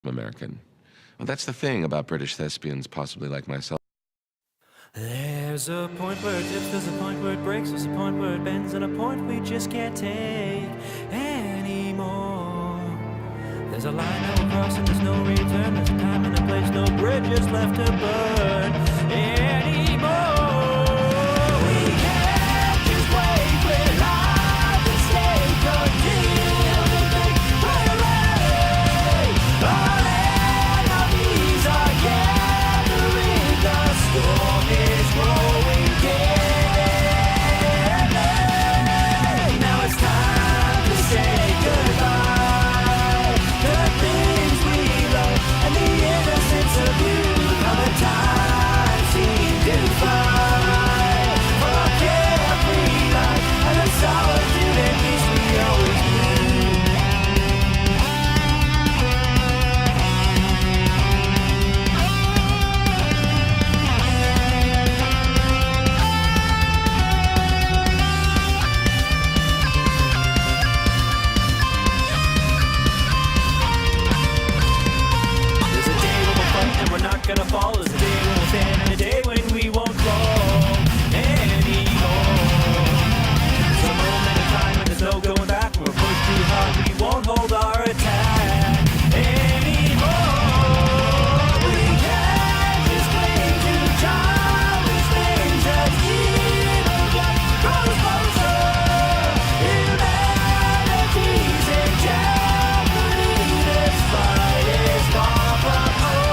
American. Well, that's the thing about British thespians, possibly like myself. There's a point where it dips, there's a point where it breaks, there's a point where it bends, and a point we just can't take anymore. There's a line that we'll cross and there's no return, there's a time and a place, no bridges left to burn anymore. We can't just wait for life to stay until the big parade. Our enemies are gathering, the storm is growing deadly. Now it's time to say goodbye. The things we love and the innocence of youth, how the time seemed to fly. For our carefree life and the solitude and peace we always knew. There's a day when we'll fight and we're not gonna fall. There's a day when we'll stand and a day when we won't fall anymore. There's a moment in time when there's no going back. When we're pushed too hard, we won't hold our attack anymore. We can't just cling to childish things as evil grows closer. Humanity's in jeopardy. This fight is far from over.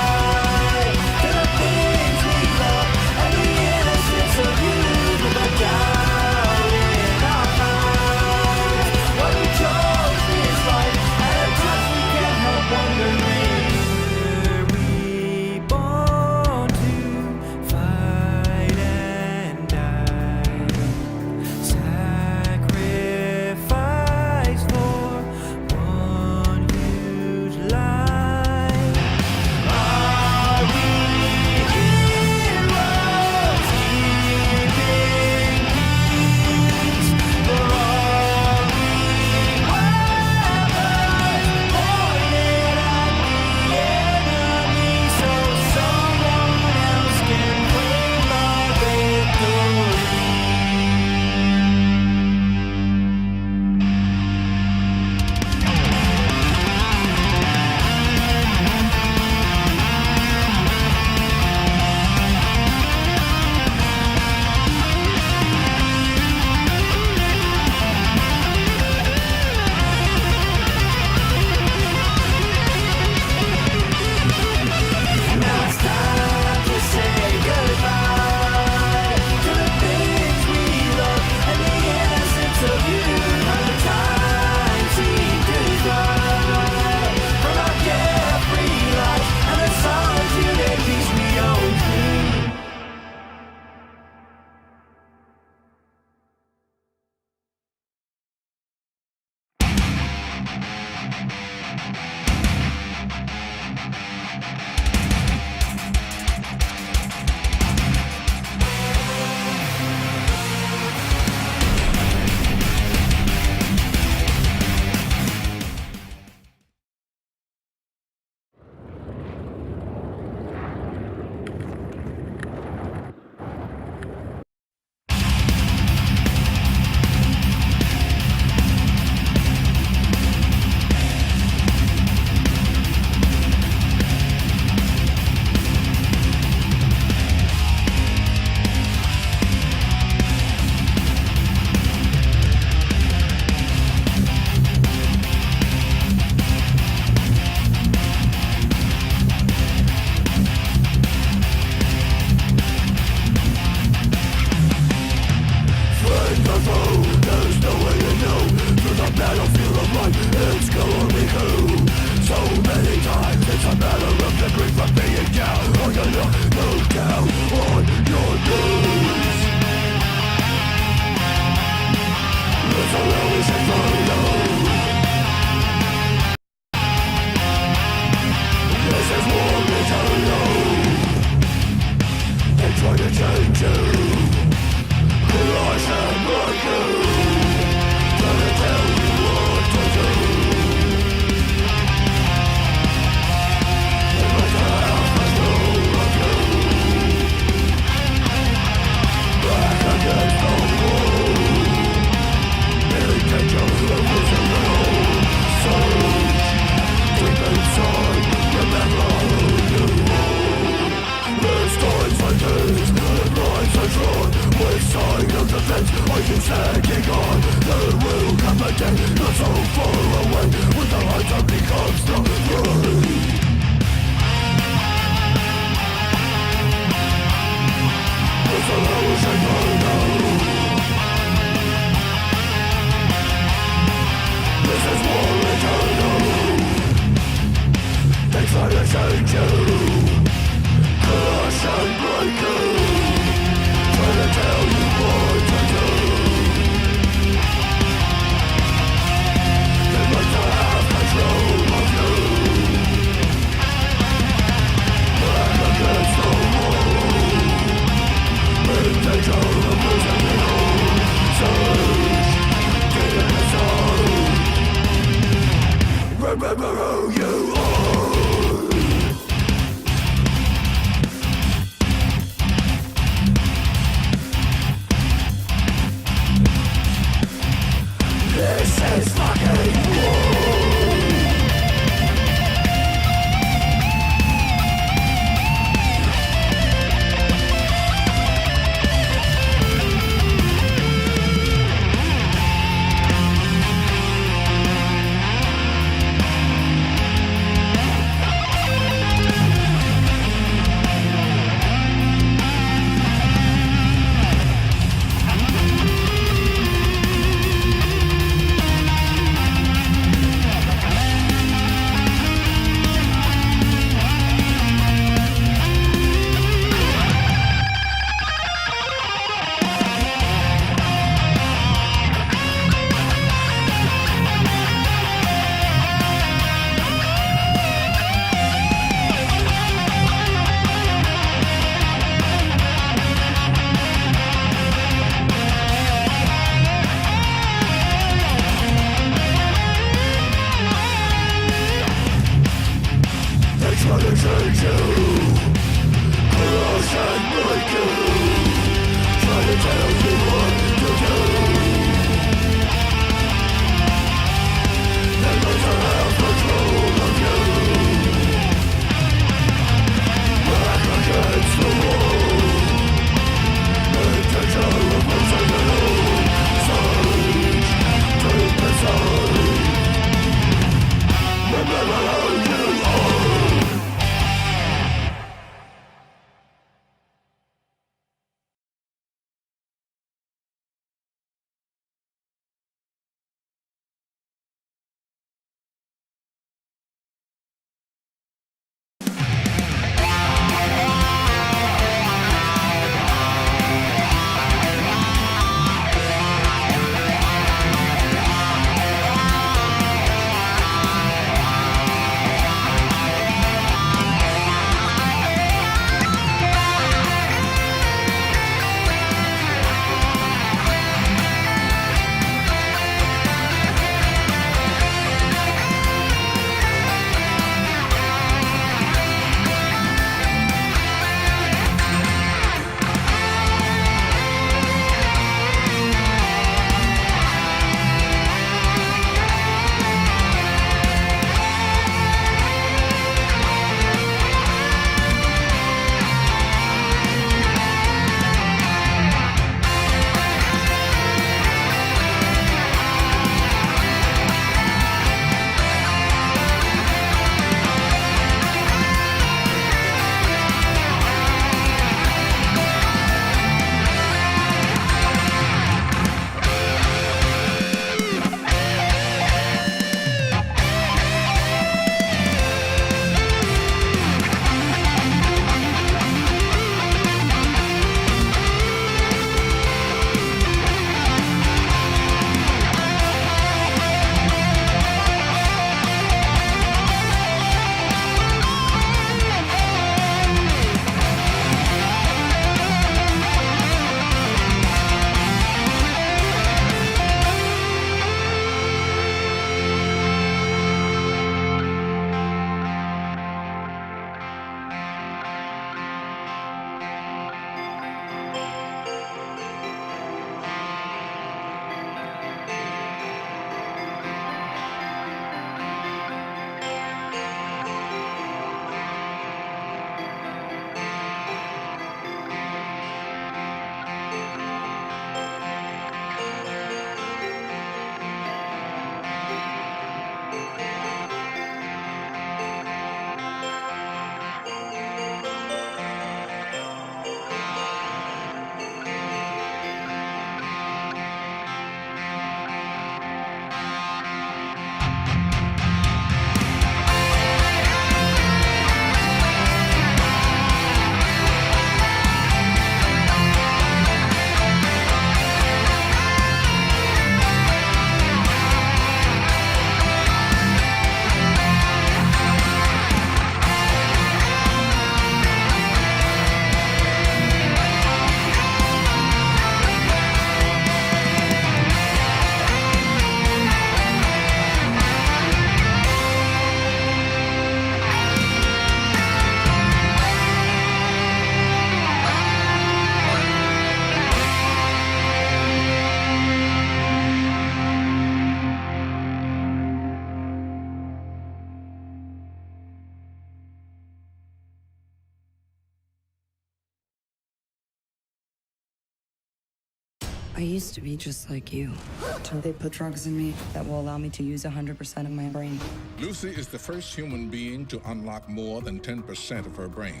I used to be just like you. Until they put drugs in me that will allow me to use 100% of my brain. Lucy is the first human being to unlock more than 10% of her brain.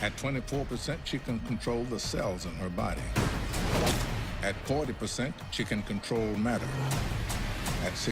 At 24%, she can control the cells in her body. At 40%, she can control matter. At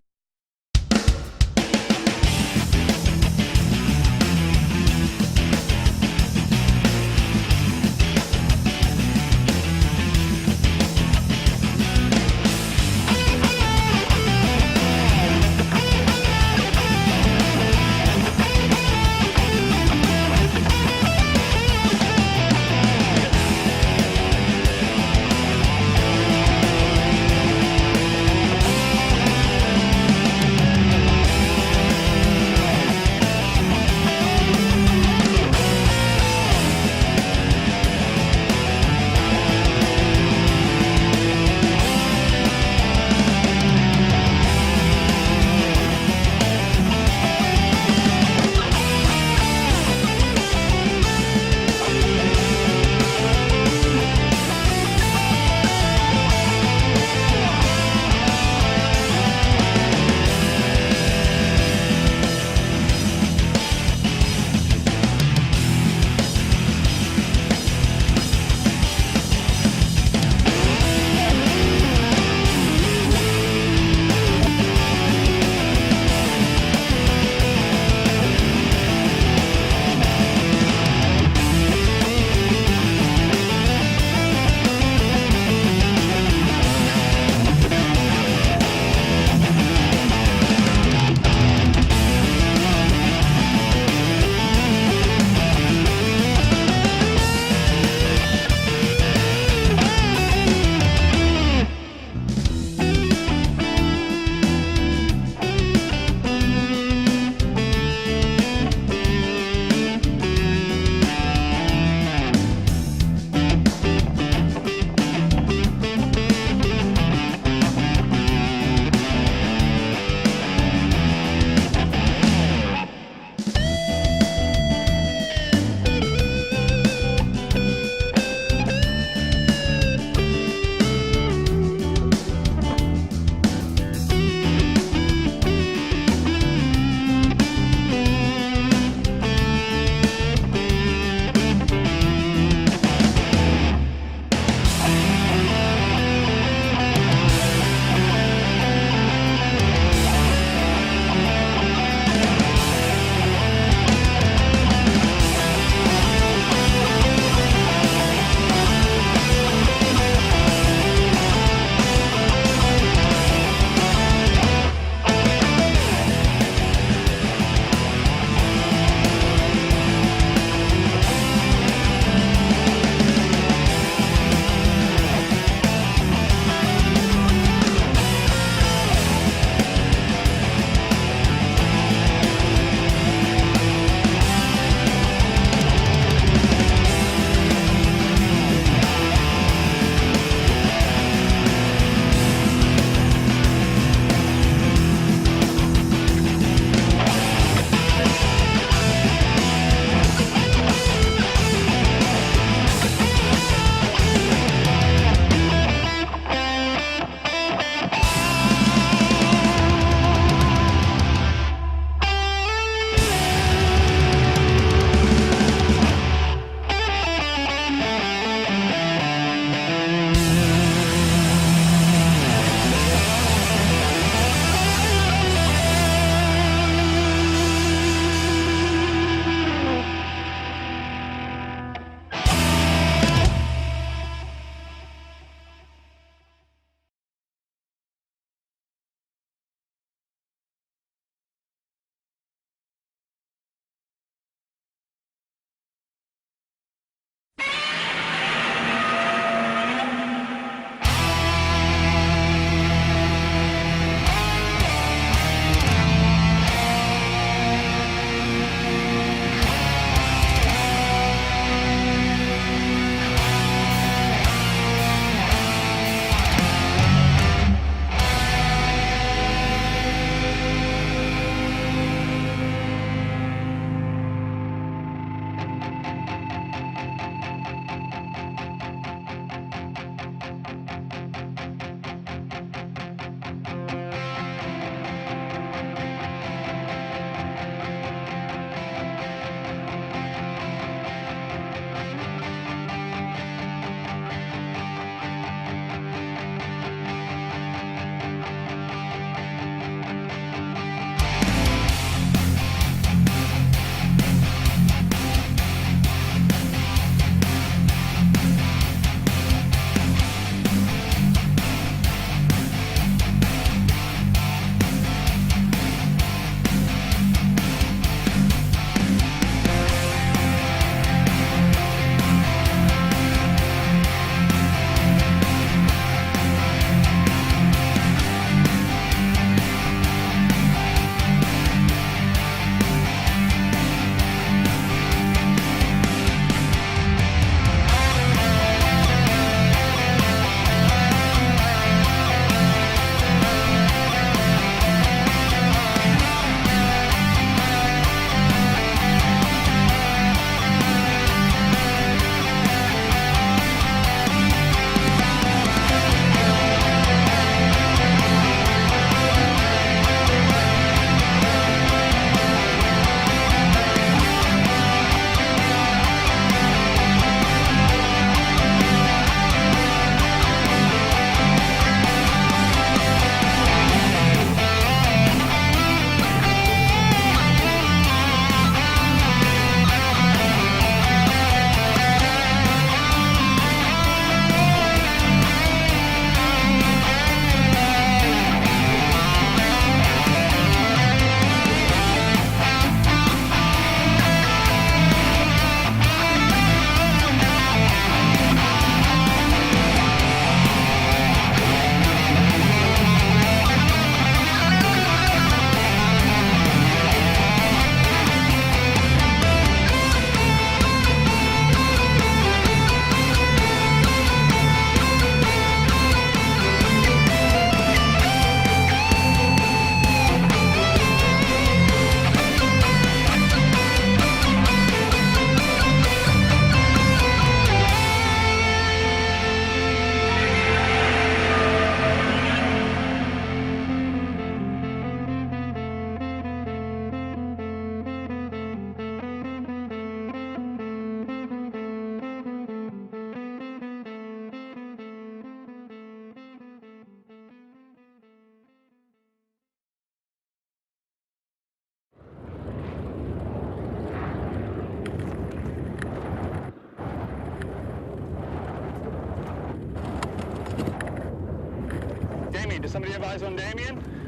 eyes on Damien.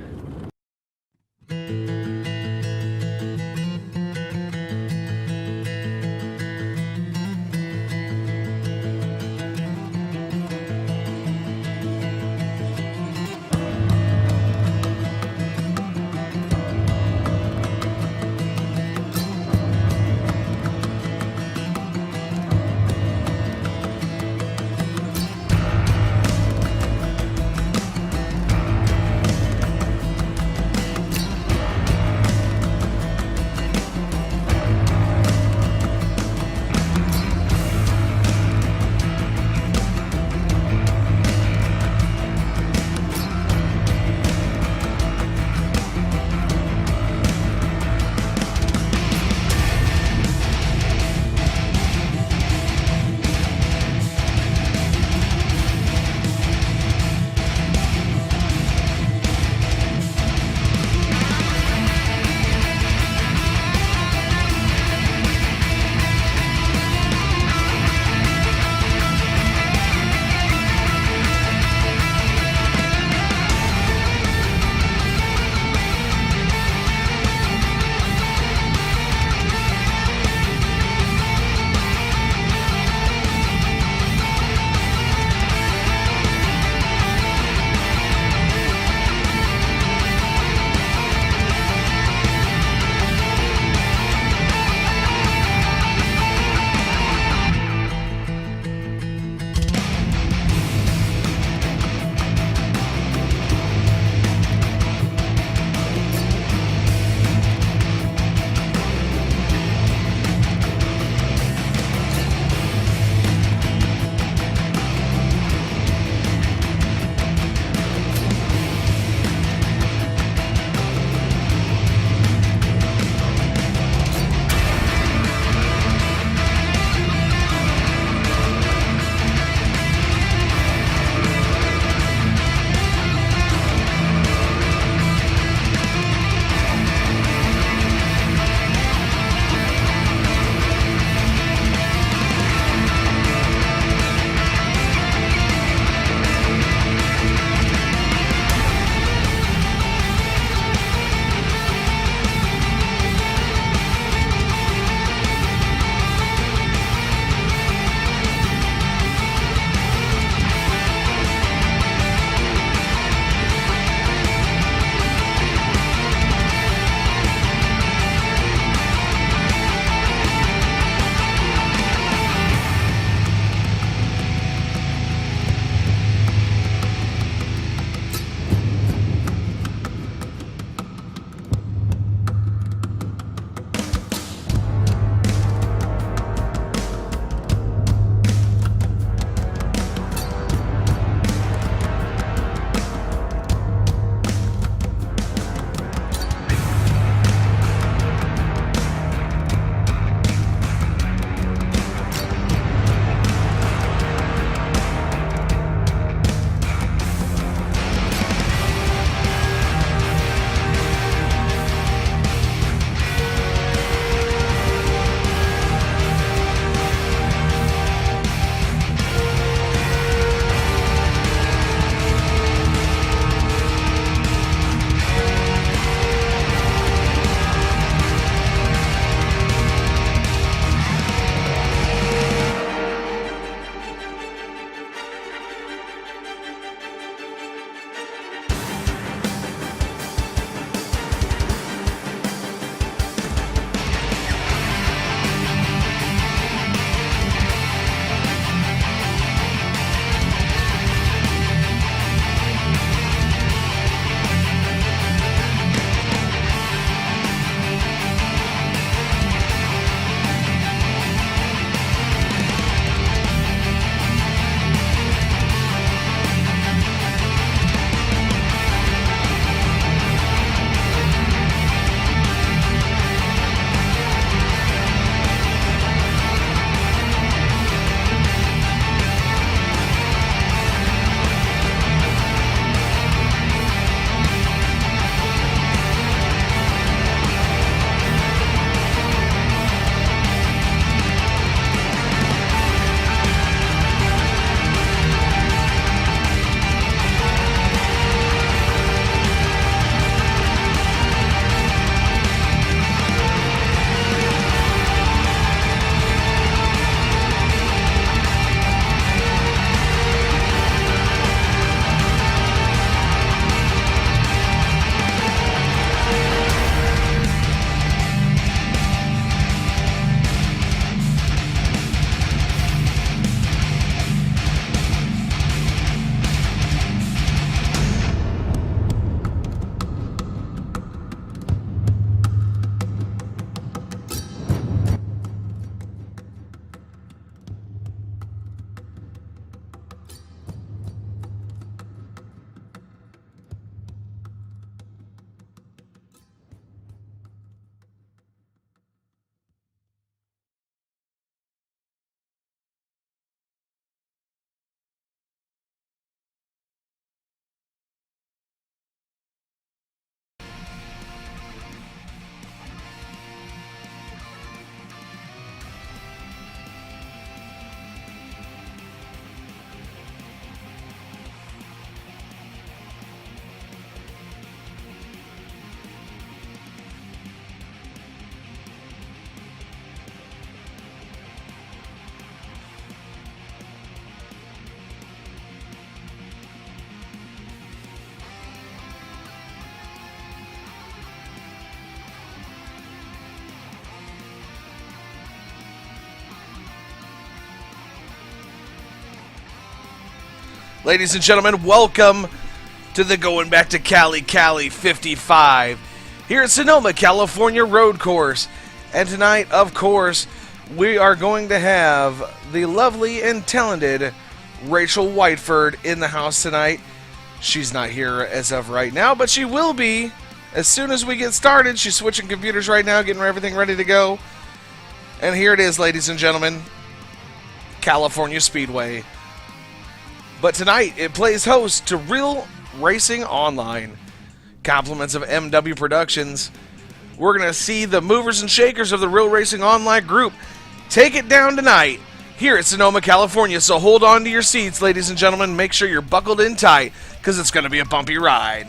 Ladies and gentlemen, welcome to the Going Back to Cali 55 here at Sonoma, California road course. And tonight, of course, we are going to have the lovely and talented Rachel Whiteford in the house tonight. She's not here as of right now, but she will be as soon as we get started. She's switching computers right now, getting everything ready to go. And here it is, ladies and gentlemen, California Speedway. But tonight, it plays host to Real Racing Online. Compliments of MW Productions. We're going to see the movers and shakers of the Real Racing Online group take it down tonight here at Sonoma, California. So hold on to your seats, ladies and gentlemen. Make sure you're buckled in tight, because it's going to be a bumpy ride.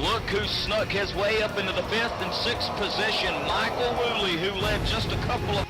Look who snuck his way up into the 5th and 6th position. Michael Woolley, who led just a couple of...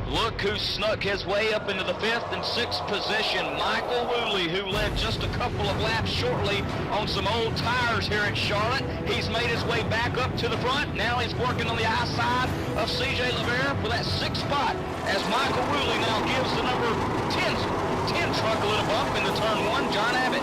Look who snuck his way up into the 5th and 6th position. Michael Woolley, who led just a couple of laps shortly on some old tires here at Charlotte. He's made his way back up to the front. Now he's working on the outside of CJ Lavera for that 6th spot, as Michael Woolley now gives the number 10 truck a little bump into turn 1, John Abbott.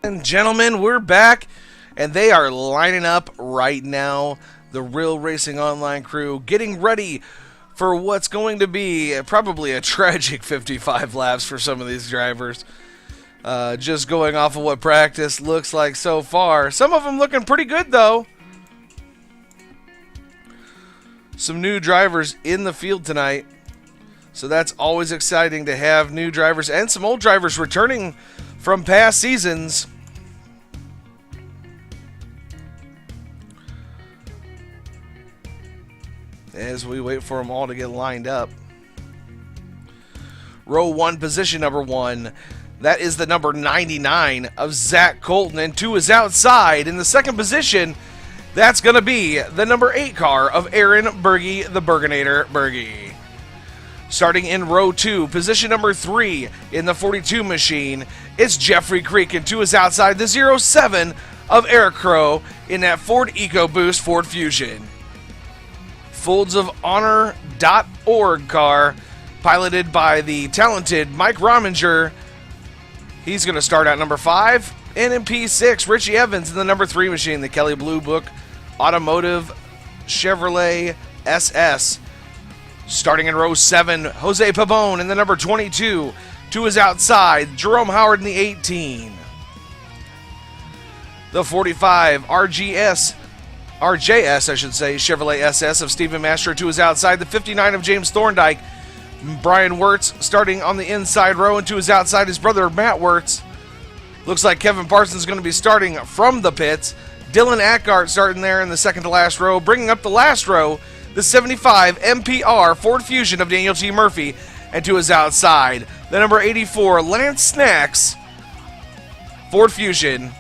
And gentlemen, we're back, and they are lining up right now. The Real Racing Online crew getting ready for what's going to be probably a tragic 55 laps for some of these drivers. Just going off of what practice looks like so far. Some of them looking pretty good, though. Some new drivers in the field tonight. So that's always exciting to have new drivers and some old drivers returning from past seasons. As we wait for them all to get lined up. Row 1, position number 1. That is the number 99 of Zach Colton, and 2 is outside. In the second position, that's going to be the number 8 car of Aaron Berge, the Bergenator Berge. Starting in row 2, position number 3 in the 42 machine, it's Jeffrey Creek, and 2 is outside. The 07 of RRO in that Ford EcoBoost Ford Fusion. foldsofhonor.org car, piloted by the talented Mike Rominger. He's going to start at number 5. And in P6, Richie Evans in the number 3 machine, the Kelly Blue Book Automotive Chevrolet SS. Starting in row 7, Jose Pabon in the number 22. 2 is outside, Jerome Howard in the 18. The 45, RJS, I should say, Chevrolet SS of Stephen Master. 2 is outside. The 59 of James Thorndike. Brian Wirtz starting on the inside row, and 2 is outside. His brother Matt Wirtz. Looks like Kevin Parsons is going to be starting from the pits. Dylan Ackart starting there in the second to last row. Bringing up the last row, the 75 MPR Ford Fusion of Daniel T. Murphy, and 2 is outside. The number 84 Lance Snacks Ford Fusion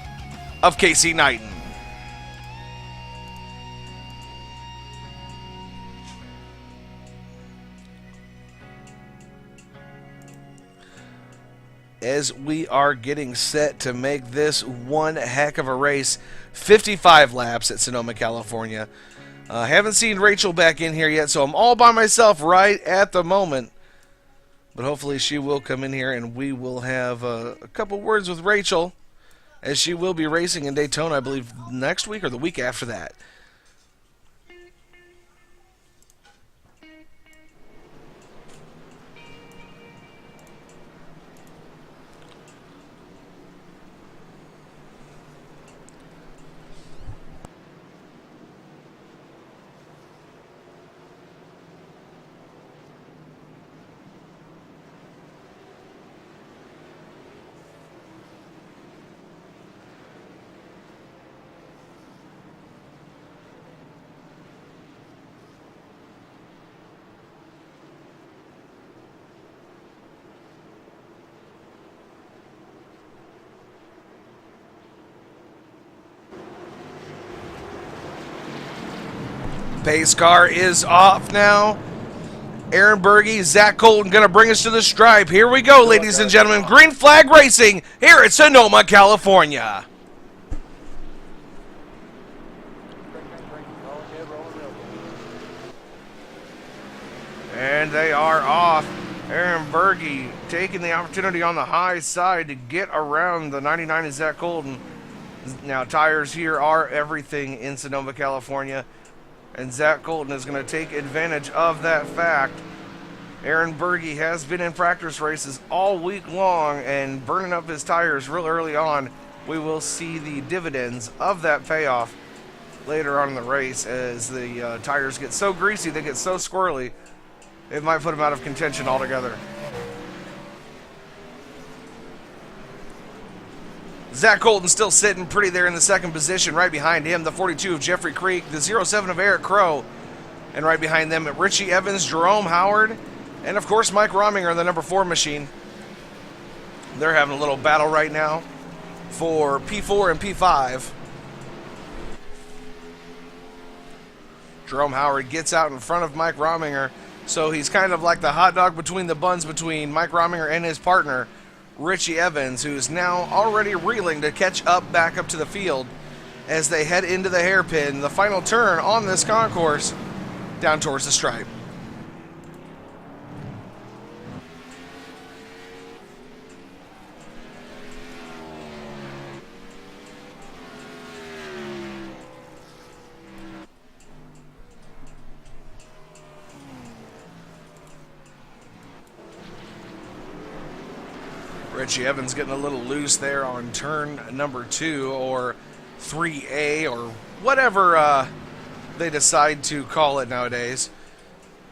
of Casey Knighton. As we are getting set to make this one heck of a race, 55 laps at Sonoma, California. Haven't seen Rachel back in here yet, so I'm all by myself right at the moment. But hopefully she will come in here and we will have a couple words with Rachel, as she will be racing in Daytona, I believe, next week or the week after that. Pace car is off now. Aaron Berge, Zach Colton going to bring us to the stripe. Here we go, ladies and gentlemen. Green flag racing here at Sonoma, California. And they are off. Aaron Berge taking the opportunity on the high side to get around the 99 of Zach Colton. Now, tires here are everything in Sonoma, California. And Zach Colton is going to take advantage of that fact. Aaron Berge has been in practice races all week long and burning up his tires real early on. We will see the dividends of that payoff later on in the race as the tires get so greasy, they get so squirrely, it might put him out of contention altogether. Zach Colton still sitting pretty there in the second position. Right behind him, the 42 of Jeffrey Creek, the 07 of RRO, and right behind them, Richie Evans, Jerome Howard, and of course Mike Rominger in the number 4 machine. They're having a little battle right now for P4 and P5. Jerome Howard gets out in front of Mike Rominger, so he's kind of like the hot dog between the buns between Mike Rominger and his partner, Richie Evans, who's now already reeling to catch up back up to the field as they head into the hairpin, the final turn on this concourse down towards the stripe. Richie Evans getting a little loose there on turn number 2, or 3A, or whatever they decide to call it nowadays.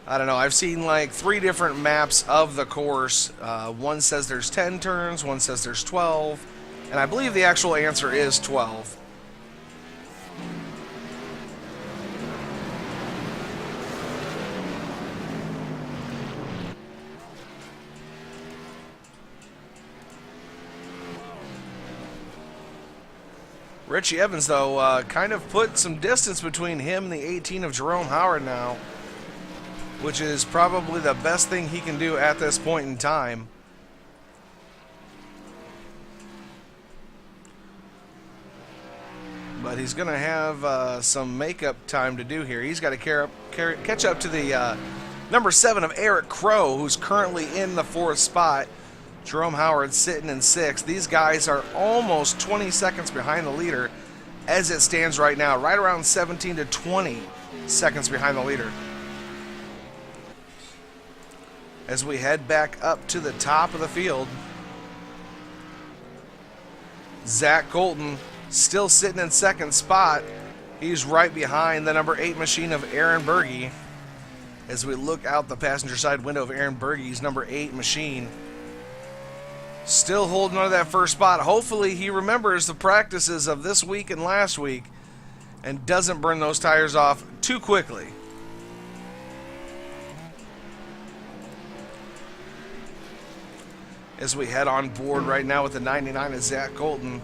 I don't know. I've seen like 3 different maps of the course. One says there's 10 turns, one says there's 12, and I believe the actual answer is 12. Richie Evans, though, kind of put some distance between him and the 18 of Jerome Howard now, which is probably the best thing he can do at this point in time. But he's going to have some makeup time to do here. He's got to catch up to the number 7 of RRO, who's currently in the 4th spot. Jerome Howard sitting in 6th. These guys are almost 20 seconds behind the leader as it stands right now, right around 17 to 20 seconds behind the leader. As we head back up to the top of the field, Zach Colton still sitting in 2nd spot. He's right behind the number 8 machine of Aaron Berge. As we look out the passenger side window of Aaron Berge's number 8 machine, still holding on to that 1st spot. Hopefully he remembers the practices of this week and last week and doesn't burn those tires off too quickly. As we head on board right now with the 99 of Zach Colton.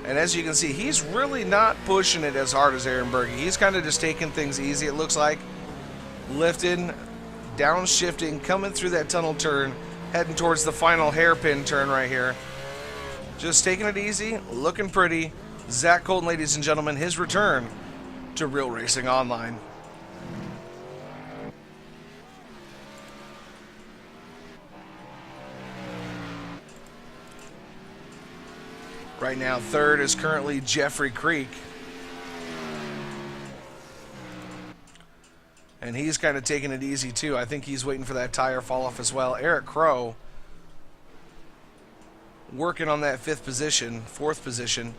And as you can see, he's really not pushing it as hard as Aaron Berge. He's kind of just taking things easy, it looks like. Lifting, downshifting, coming through that tunnel turn, heading towards the final hairpin turn right here. Just taking it easy, looking pretty. Zach Colton, ladies and gentlemen, his return to Real Racing Online. Right now, 3rd is currently Jeffrey Creek. And he's kind of taking it easy, too. I think he's waiting for that tire fall off as well. Eric Crow working on that 5th position, 4th position.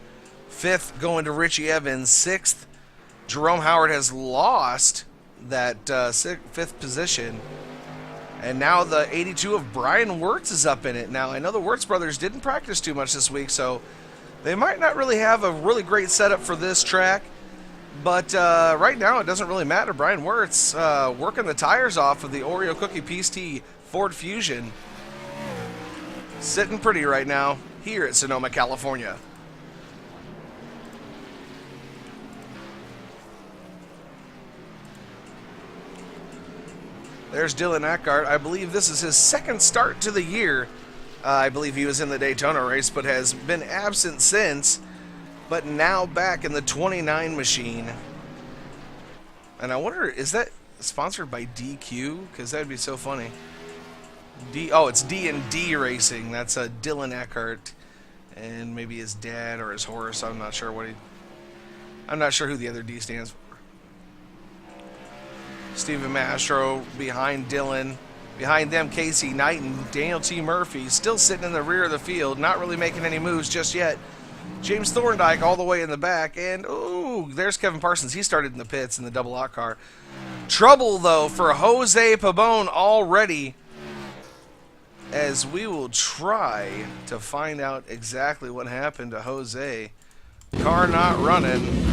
5th going to Richie Evans. 6th, Jerome Howard has lost that 5th position. And now the 82 of Brian Wirtz is up in it. Now, I know the Wirtz brothers didn't practice too much this week, so they might not really have a really great setup for this track. But right now, it doesn't really matter. Brian Wirtz working the tires off of the Oreo Cookie Peace Tea Ford Fusion. Sitting pretty right now here at Sonoma, California. There's Dylan Eckhart. I believe this is his 2nd start to the year. I believe he was in the Daytona race, but has been absent since. But now back in the 29 machine. And I wonder, is that sponsored by DQ? Because that would be so funny. It's D&D Racing. That's Dylan Eckhart. And maybe his dad or his horse. I'm not sure who the other D stands for. Stephen Mastro behind Dylan. Behind them, Casey Knight and Daniel T. Murphy still sitting in the rear of the field, not really making any moves just yet. James Thorndike all the way in the back, and ooh, there's Kevin Parsons. He started in the pits in the double out car. Trouble, though, for Jose Pabon already, as we will try to find out exactly what happened to Jose. Car not running.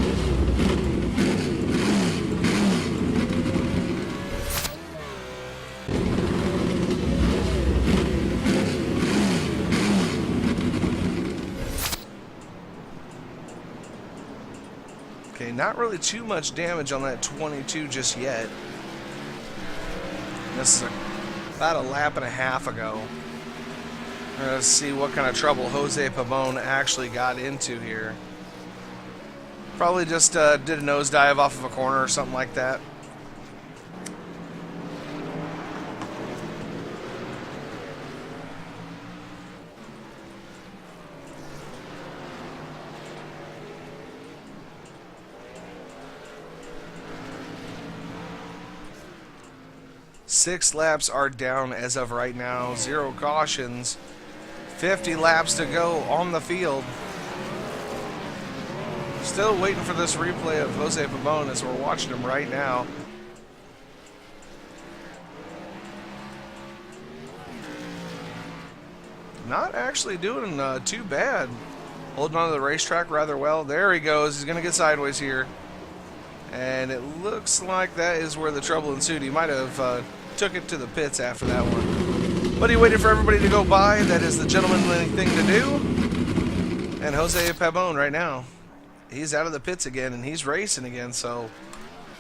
Okay, not really too much damage on that 22 just yet. This is about a lap and a half ago. Let's see what kind of trouble Jose Pabon actually got into here. Probably just did a nosedive off of a corner or something like that. 6 laps are down as of right now. 0 cautions. 50 laps to go on the field. Still waiting for this replay of Jose Pabon as we're watching him right now. Not actually doing too bad. Holding on to the racetrack rather well. There he goes. He's going to get sideways here. And it looks like that is where the trouble ensued. He might have took it to the pits after that one. But he waited for everybody to go by. That is the gentlemanly thing to do. And Jose Pabon right now, he's out of the pits again, and he's racing again. So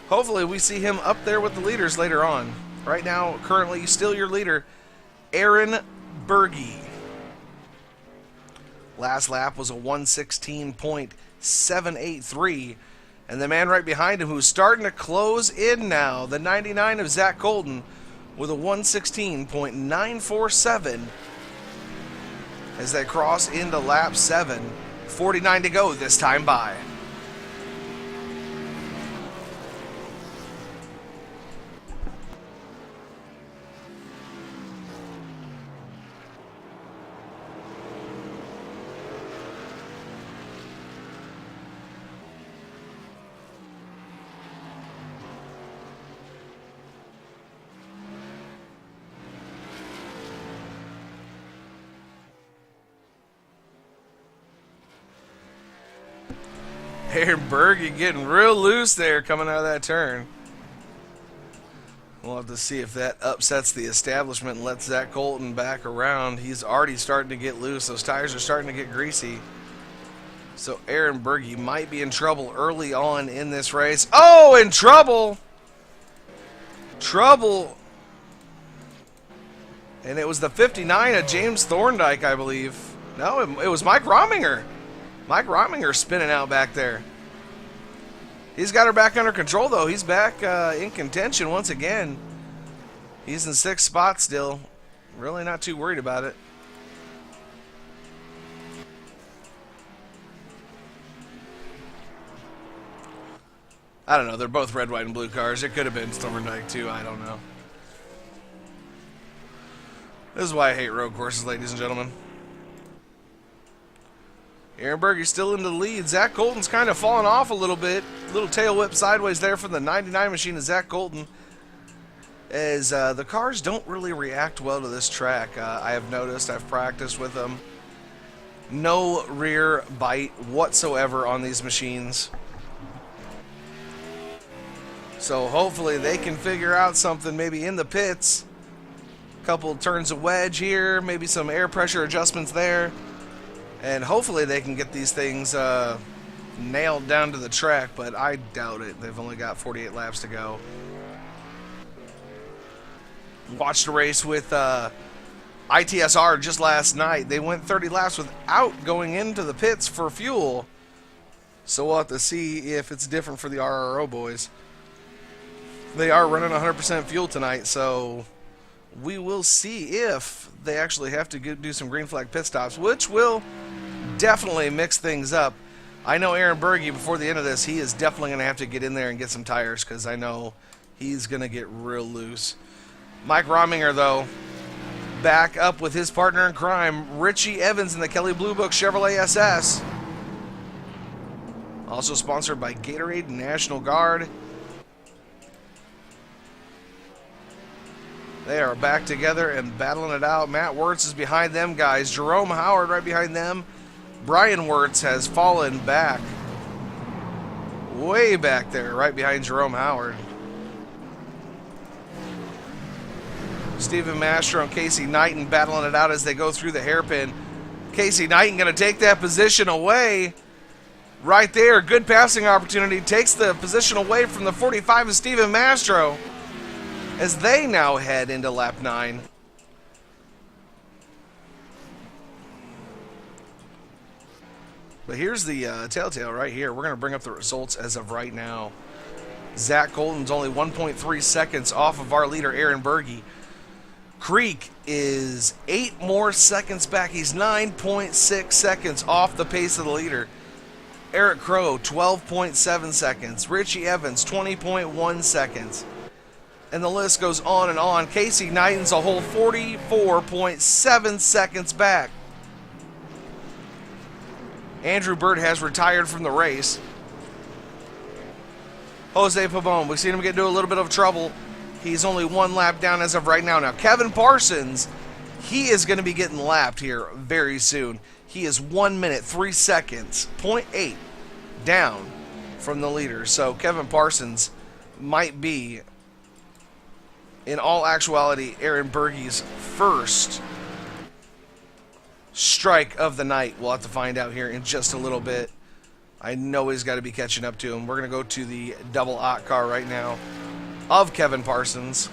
hopefully we see him up there with the leaders later on. Right now, currently still your leader, Aaron Berge. Last lap was a 1:16.783. And the man right behind him, who's starting to close in now, the 99 of Zach Colton, with a 1:16.947 as they cross into lap 7. 49 to go this time by. Aaron Berge getting real loose there coming out of that turn. We'll have to see if that upsets the establishment and lets Zach Colton back around. He's already starting to get loose. Those tires are starting to get greasy. So Aaron Berge might be in trouble early on in this race. Oh, in trouble! Trouble. And it was the 59 of James Thorndike, I believe. No, it was Mike Rominger. Mike Rominger spinning out back there. He's got her back under control, though. He's back in contention once again. He's in 6th spot still. Really not too worried about it. I don't know. They're both red, white, and blue cars. It could have been Thorndike, too. I don't know. This is why I hate road courses, ladies and gentlemen. Aaron Berge still into the lead. Zach Colton's kind of fallen off a little bit. Little tail whip sideways there from the 99 machine of Zach Colton. As the cars don't really react well to this track. I have noticed. I've practiced with them. No rear bite whatsoever on these machines. So hopefully they can figure out something maybe in the pits. Couple turns of wedge here. Maybe some air pressure adjustments there. And hopefully they can get these things nailed down to the track, but I doubt it. They've only got 48 laps to go. Watched a race with ITSR just last night. They went 30 laps without going into the pits for fuel. So we'll have to see if it's different for the RRO boys. They are running 100% fuel tonight, so we will see if they actually have to do some green flag pit stops, which will definitely mix things up. I know Aaron Berge, before the end of this, he is definitely going to have to get in there and get some tires because I know he's going to get real loose. Mike Rominger, though, back up with his partner in crime, Richie Evans in the Kelly Blue Book Chevrolet SS. Also sponsored by Gatorade National Guard. They are back together and battling it out. Matt Wirtz is behind them guys. Jerome Howard right behind them. Brian Wirtz has fallen back. Way back there, right behind Jerome Howard. Stephen Mastro and Casey Knighton battling it out as they go through the hairpin. Casey Knighton going to take that position away. Right there, good passing opportunity. Takes the position away from the 45 of Stephen Mastro as they now head into lap 9. But here's the telltale right here. We're going to bring up the results as of right now. Zach Colton's only 1.3 seconds off of our leader, Aaron Berge. Creek is 8 more seconds back. He's 9.6 seconds off the pace of the leader. Eric Crow, 12.7 seconds. Richie Evans, 20.1 seconds. And the list goes on and on. Casey Knighton's a whole 44.7 seconds back. Andrew Bird has retired from the race. Jose Pabon, we've seen him get into a little bit of trouble. He's only one lap down as of right now. Now, Kevin Parsons, he is going to be getting lapped here very soon. He is 1 minute, 3 seconds, 0.8 down from the leader. So Kevin Parsons might be, in all actuality, Aaron Berge's first strike of the night. We'll have to find out here in just a little bit. I know he's got to be catching up to him. We're going to go to the double OT car right now of Kevin Parsons.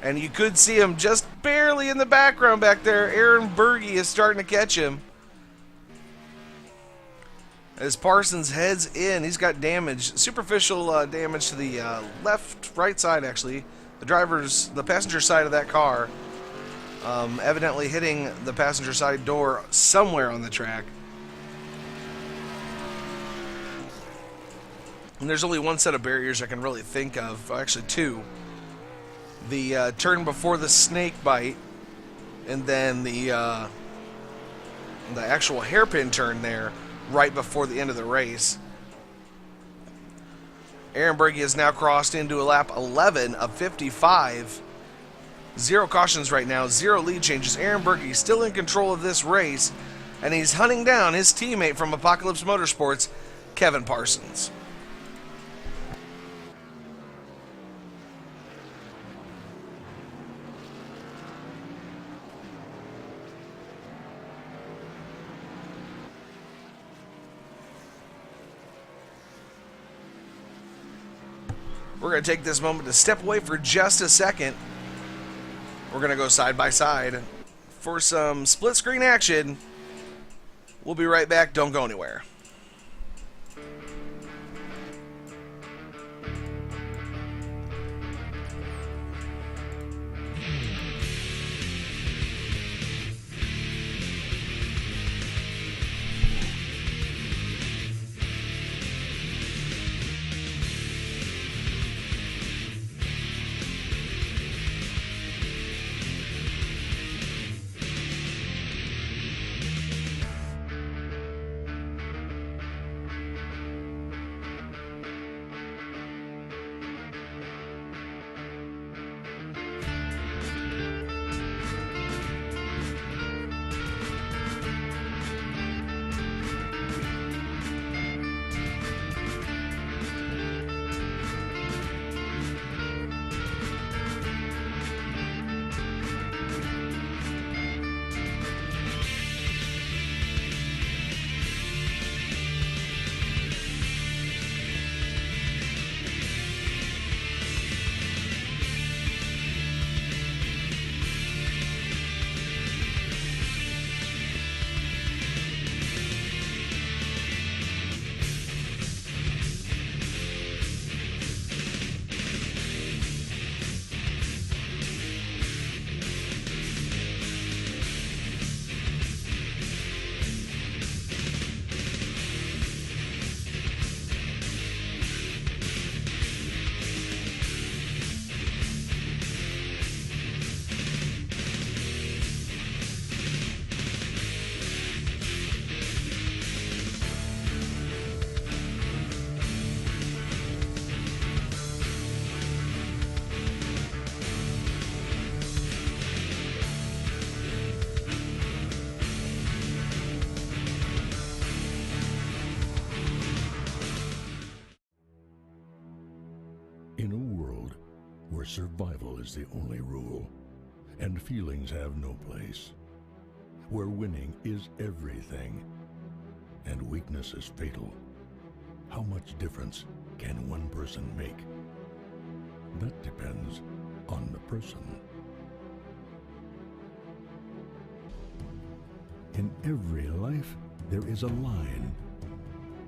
And you could see him just barely in the background back there. Aaron Berge is starting to catch him. As Parsons heads in, he's got damage, superficial damage to the right side, actually. The passenger side of that car. Evidently hitting the passenger side door somewhere on the track. And there's only one set of barriers I can really think of, actually two. The turn before the snake bite, and then the actual hairpin turn there right before the end of the race. Aaron Berge has now crossed into a lap 11 of 55. 0 cautions right now, 0 lead changes. Aaron Berge still in control of this race, and he's hunting down his teammate from Apocalypse Motorsports, Kevin Parsons. We're going to take this moment to step away for just a second. We're going to go side by side for some split screen action. We'll be right back. Don't go anywhere. In a world where survival is the only rule, and feelings have no place, where winning is everything, and weakness is fatal, how much difference can one person make? That depends on the person. In every life, there is a line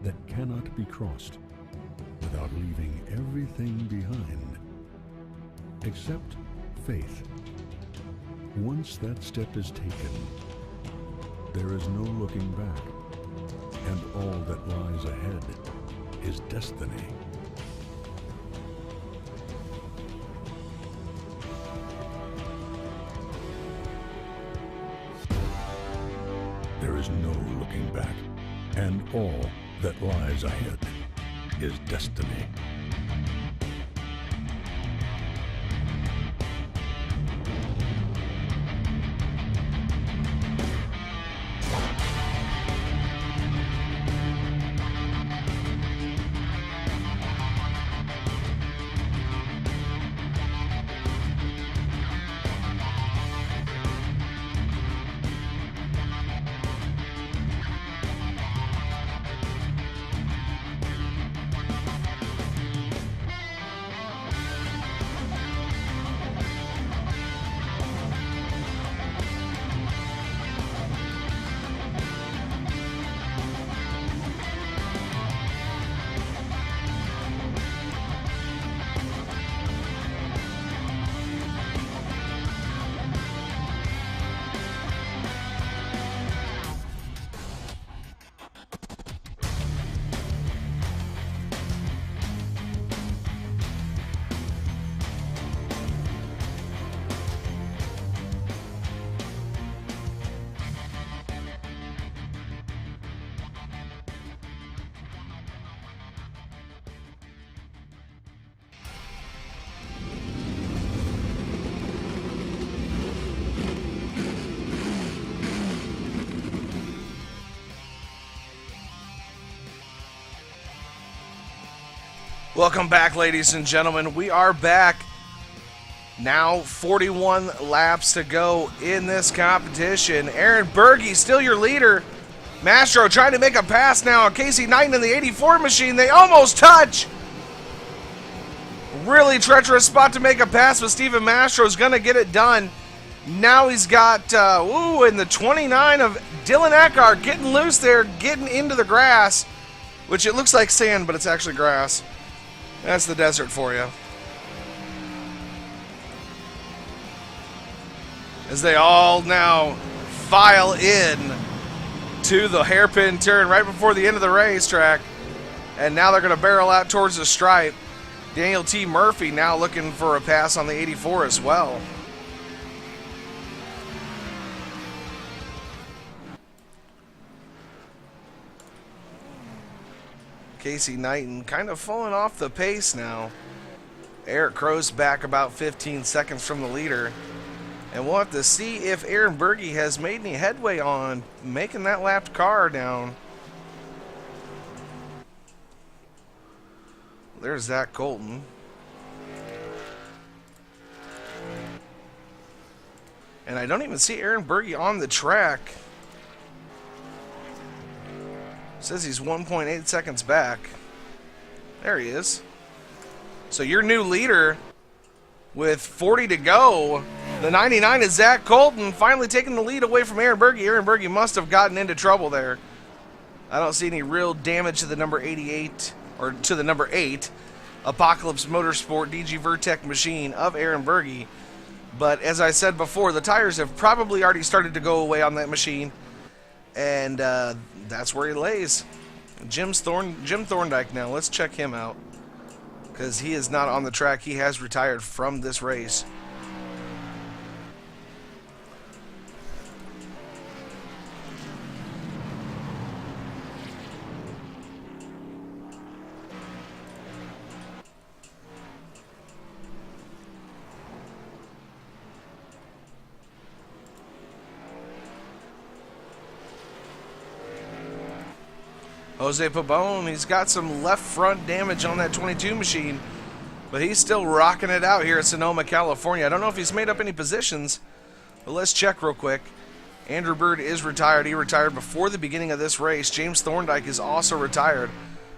that cannot be crossed without leaving everything behind, except faith. Once that step is taken, there is no looking back, and all that lies ahead is destiny. back, and all that lies ahead is destiny. Welcome back, ladies and gentlemen. We are back. Now 41 laps to go in this competition. Aaron Berge still your leader. Mastro trying to make a pass now. Casey Knighton in the 84 machine. They almost touch. Really treacherous spot to make a pass, but Steven Mastro's going to get it done. Now he's got, in the 29 of Dylan Eckhart getting loose there, getting into the grass, which it looks like sand, but it's actually grass. That's the desert for you. As they all now file in to the hairpin turn right before the end of the racetrack. And now they're going to barrel out towards the stripe. Daniel T. Murphy now looking for a pass on the 84 as well. Casey Knighton kind of falling off the pace now. Eric Crow's back about 15 seconds from the leader. And we'll have to see if Aaron Berge has made any headway on making that lapped car down. There's Zach Colton. And I don't even see Aaron Berge on the track. Says he's 1.8 seconds back. There he is. So your new leader with 40 to go. The 99 is Zach Colton, finally taking the lead away from Aaron Berge. Aaron Berge must have gotten into trouble there. I don't see any real damage to the number 88, or to the number 8, Apocalypse Motorsport DG Vertec machine of Aaron Berge. But as I said before, the tires have probably already started to go away on that machine. And that's where he lays. Jim Thorndike now. Let's check him out, because he is not on the track. He has retired from this race. Jose Pabon, he's got some left front damage on that 22 machine, but he's still rocking it out here at Sonoma, California. I don't know if he's made up any positions, but let's check real quick. Andrew Bird is retired. He retired before the beginning of this race. James Thorndike is also retired.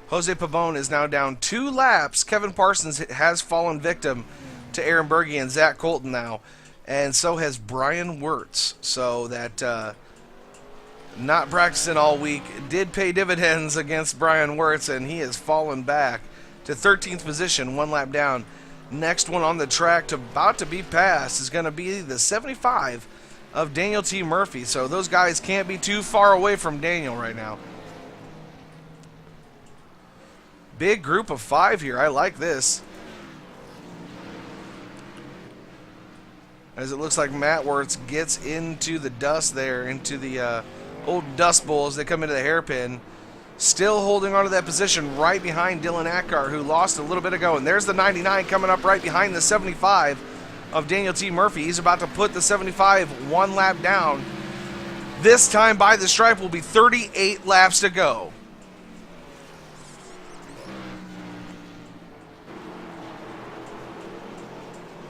Jose Pabon is now down 2 laps. Kevin Parsons has fallen victim to Aaron Berge and Zach Colton now, and so has Brian Wirtz. So that not practicing all week did pay dividends against Brian Wirtz, and he has fallen back to 13th position, 1 lap down. Next one on the track about to be passed is going to be the 75 of Daniel T. Murphy. So those guys can't be too far away from Daniel right now. Big group of 5 here. I like this. As it looks like Matt Wirtz gets into the dust there, into the old Dust Bowl as they come into the hairpin. Still holding on to that position right behind Dylan Ackar, who lost a little bit ago. And there's the 99 coming up right behind the 75 of Daniel T. Murphy. He's about to put the 75 one lap down. This time by the stripe will be 38 laps to go.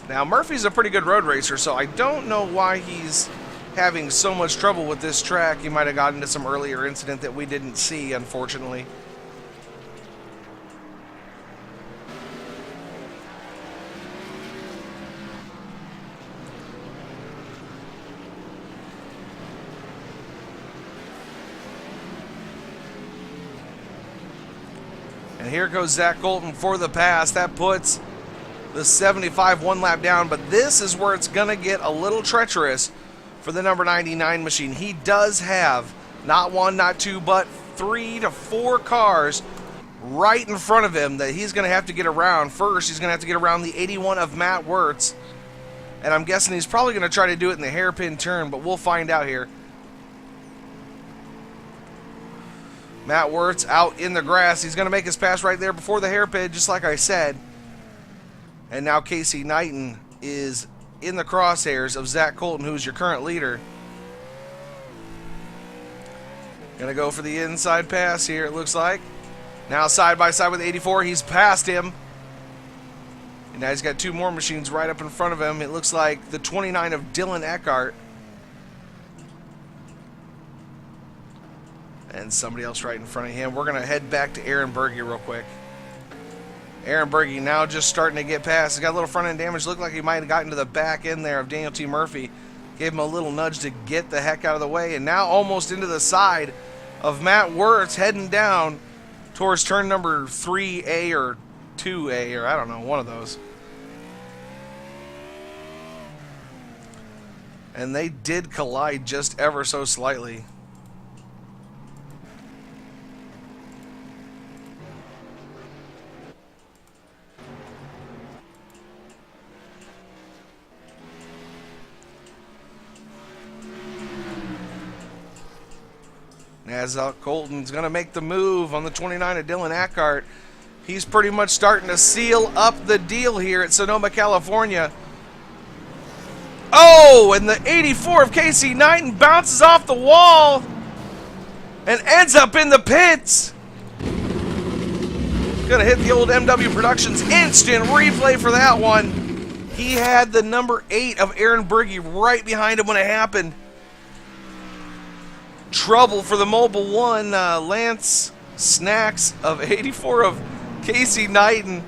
Now, Murphy's a pretty good road racer, so I don't know why he's having so much trouble with this track. He might have gotten into some earlier incident that we didn't see, unfortunately. And here goes Zach Colton for the pass. That puts the 75 one lap down, but this is where it's going to get a little treacherous for the number 99 machine. He does have not one, not two, but 3 to 4 cars right in front of him that he's going to have to get around. First, he's going to have to get around the 81 of Matt Wirtz, and I'm guessing he's probably going to try to do it in the hairpin turn, but we'll find out here. Matt Wirtz out in the grass. He's going to make his pass right there before the hairpin, just like I said. And now Casey Knighton is in the crosshairs of Zach Colton, who's your current leader. Gonna go for the inside pass here, it looks like. Now side by side with 84, he's past him. And now he's got 2 more machines right up in front of him. It looks like the 29 of Dylan Eckhart. And somebody else right in front of him. We're gonna head back to Aaron Berge real quick. Aaron Berge now just starting to get past. He's got a little front end damage. Looked like he might have gotten to the back end there of Daniel T. Murphy. Gave him a little nudge to get the heck out of the way. And now almost into the side of Matt Wirtz, heading down towards turn number 3A or 2A, or I don't know, one of those. And they did collide just ever so slightly. As Colton's going to make the move on the 29 of Dylan Eckhart. He's pretty much starting to seal up the deal here at Sonoma, California. Oh, and the 84 of Casey Knighton bounces off the wall and ends up in the pits. Going to hit the old MW Productions instant replay for that one. He had the number 8 of Aaron Berge right behind him when it happened. Trouble for the Mobile 1, Lance Snacks of 84 of Casey Knighton.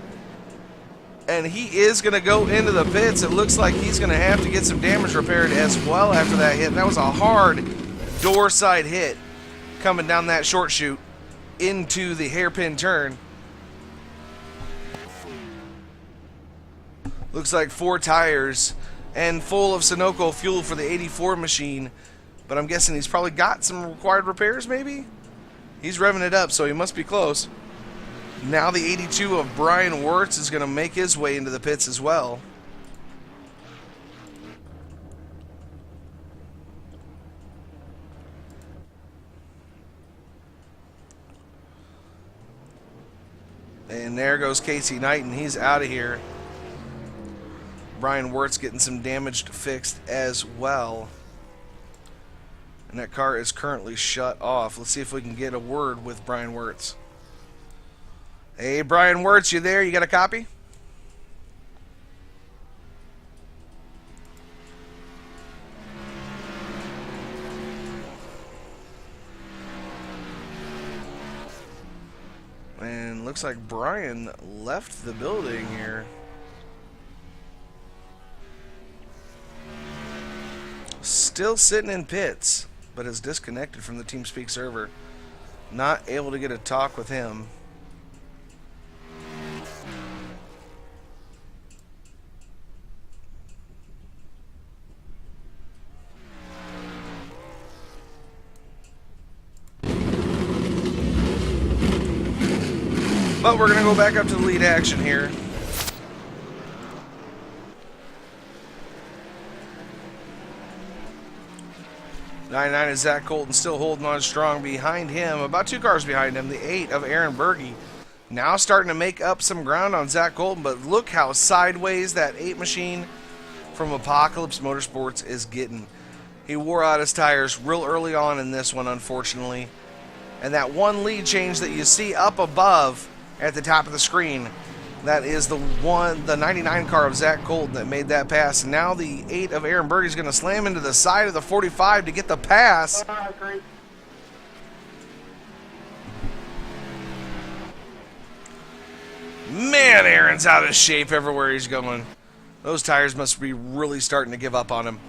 And he is going to go into the pits. It looks like he's going to have to get some damage repaired as well after that hit. That was a hard door side hit coming down that short chute into the hairpin turn. Looks like 4 tires and full of Sunoco fuel for the 84 machine. But I'm guessing he's probably got some required repairs, maybe? He's revving it up, so he must be close. Now the 82 of Brian Wirtz is going to make his way into the pits as well. And there goes Casey Knighton. He's out of here. Brian Wirtz getting some damage fixed as well. And that car is currently shut off. Let's see if we can get a word with Brian Wirtz. Hey, Brian Wirtz, you there? You got a copy? And looks like Brian left the building here. Still sitting in pits, but is disconnected from the TeamSpeak server. Not able to get a talk with him. But we're going to go back up to the lead action here. 99 is Zach Colton still holding on strong behind him. About 2 cars behind him, the 8 of Aaron Berge. Now starting to make up some ground on Zach Colton, but look how sideways that 8 machine from Apocalypse Motorsports is getting. He wore out his tires real early on in this one, unfortunately. And that one lead change that you see up above at the top of the screen, that is the 99 car of Zach Colton that made that pass. And now the 8 of Aaron Berge is going to slam into the side of the 45 to get the pass. Man, Aaron's out of shape everywhere he's going. Those tires must be really starting to give up on him.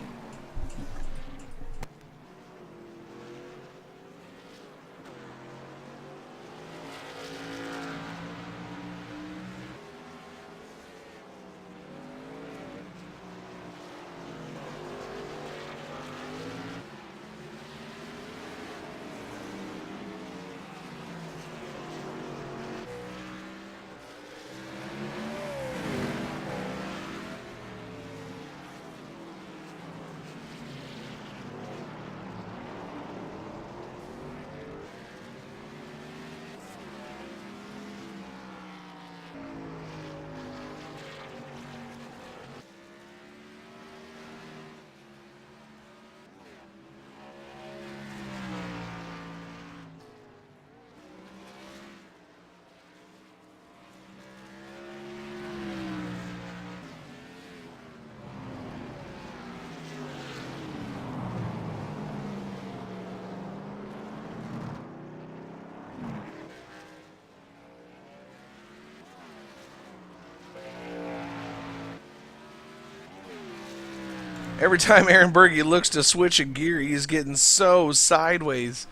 Every time Aaron Berge looks to switch a gear, he's getting so sideways.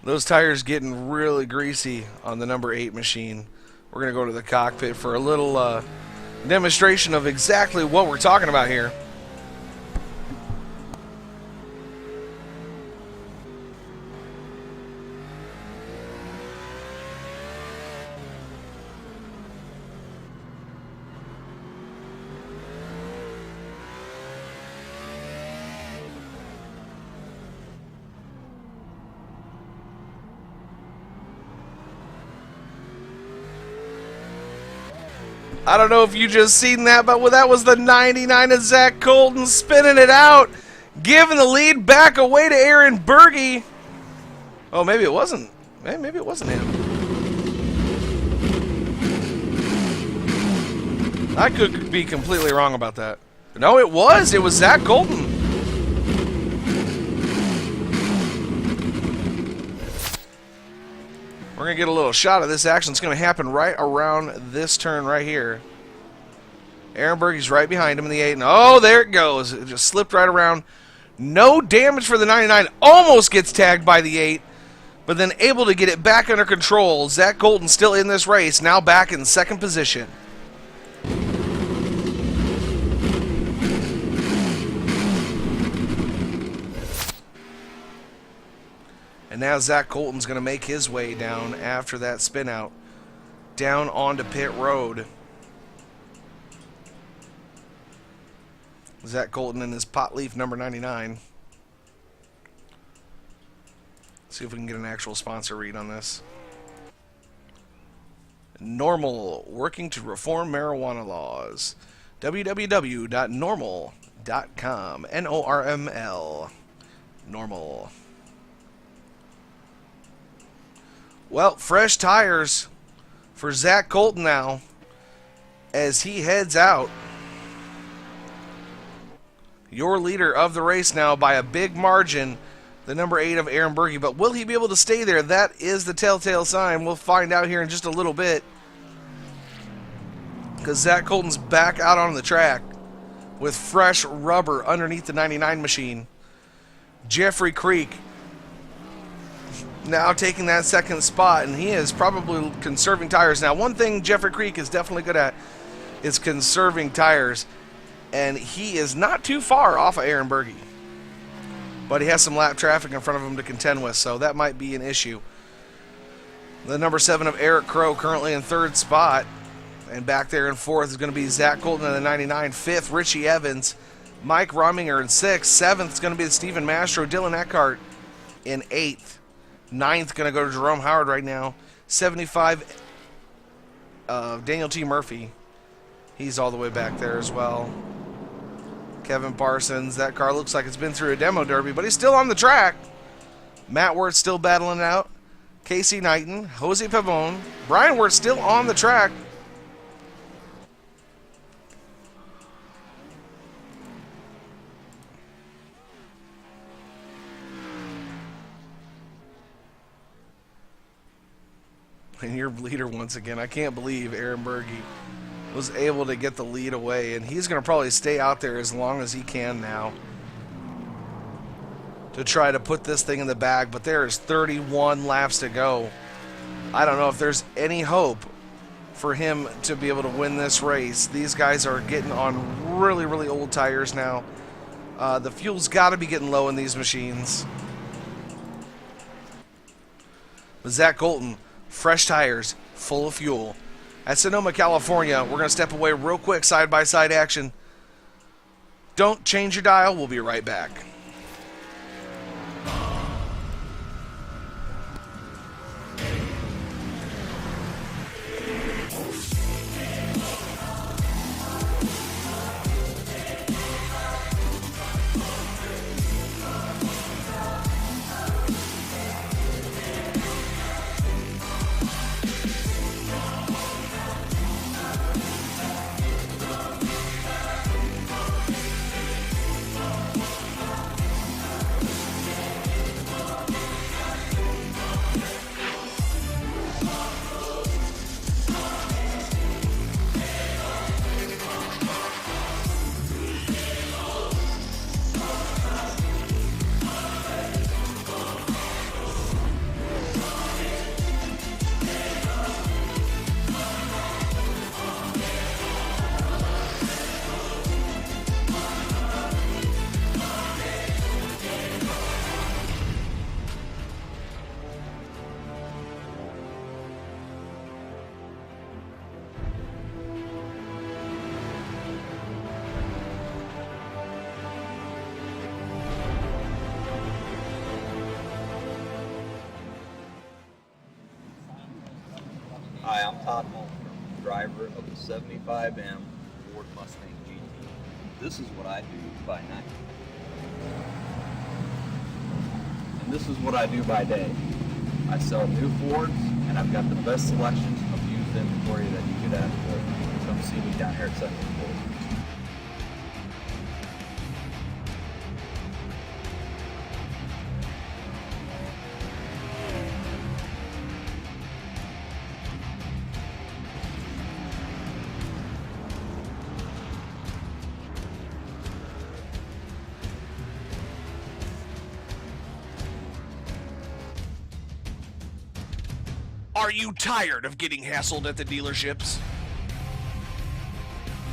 Those tires getting really greasy on the number 8 machine. We're going to go to the cockpit for a little demonstration of exactly what we're talking about here. I don't know if you just seen that, but that was the 99 of Zach Colton spinning it out, giving the lead back away to Aaron Berge. Oh, maybe it wasn't. Maybe it wasn't him. I could be completely wrong about that. No, it was. It was Zach Colton. We're going to get a little shot of this action. It's going to happen right around this turn right here. Aaron Berge's right behind him in the 8. And oh, there it goes. It just slipped right around. No damage for the 99. Almost gets tagged by the 8. But then able to get it back under control. Zach Colton still in this race. Now back in second position. And now Zach Colton's going to make his way down after that spin out, down onto pit road. Zach Colton in his pot leaf number 99. Let's see if we can get an actual sponsor read on this. Normal, working to reform marijuana laws. www.normal.com. N-O-R-M-L. Normal. Well, fresh tires for Zach Colton now as he heads out. Your leader of the race now by a big margin, the number 8 of Aaron Berge. But will he be able to stay there? That is the telltale sign. We'll find out here in just a little bit. Because Zach Colton's back out on the track with fresh rubber underneath the 99 machine. Jeffrey Creek now taking that second spot, and he is probably conserving tires. Now, one thing Jeffrey Creek is definitely good at is conserving tires, and he is not too far off of Aaron Berge. But he has some lap traffic in front of him to contend with, so that might be an issue. The number 7 of Eric Crow currently in third spot, and back there in fourth is going to be Zach Colton in the 99. Fifth, Richie Evans. Mike Rominger in 6th. 7th is going to be Stephen Mastro. Dylan Eckhart in 8th. 9th going to go to Jerome Howard right now. 75, Daniel T. Murphy. He's all the way back there as well. Kevin Parsons. That car looks like it's been through a demo derby, but he's still on the track. Matt Wirtz still battling it out. Casey Knighton. Jose Pavone. Brian Wirtz still on the track. And your leader once again. I can't believe Aaron Berge was able to get the lead away, and he's going to probably stay out there as long as he can now to try to put this thing in the bag. But there is 31 laps to go. I don't know if there's any hope for him to be able to win this race. These guys are getting on really, really old tires now. The fuel's got to be getting low in these machines. But Zach Colton, fresh tires, full of fuel. At Sonoma, California, we're going to step away real quick, side-by-side action. Don't change your dial. We'll be right back. Hi, I'm Todd Mullen, driver of the 75M Ford Mustang GT. This is what I do by night. And this is what I do by day. I sell new Fords, and I've got the best selection of used inventory that you could ask for. Come see me down here at 74. Are you tired of getting hassled at the dealerships?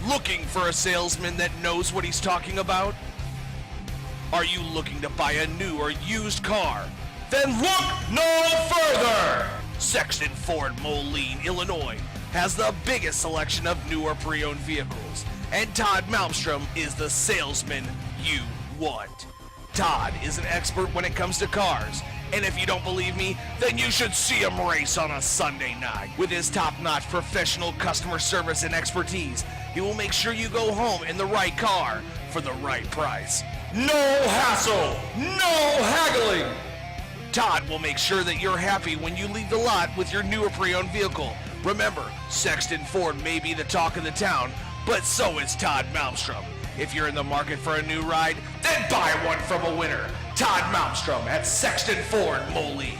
Looking for a salesman that knows what he's talking about? Are you looking to buy a new or used car? Then look no further! Sexton Ford Moline, Illinois has the biggest selection of newer pre-owned vehicles, and Todd Malmstrom is the salesman you want. Todd is an expert when it comes to cars, and if you don't believe me, then you should see him race on a Sunday night. With his top-notch professional customer service and expertise, he will make sure you go home in the right car for the right price. No hassle, no haggling. Todd will make sure that you're happy when you leave the lot with your newer pre-owned vehicle. Remember, Sexton Ford may be the talk of the town, but so is Todd Malmstrom. If you're in the market for a new ride, then buy one from a winner. Todd Malmstrom at Sexton Ford Moline.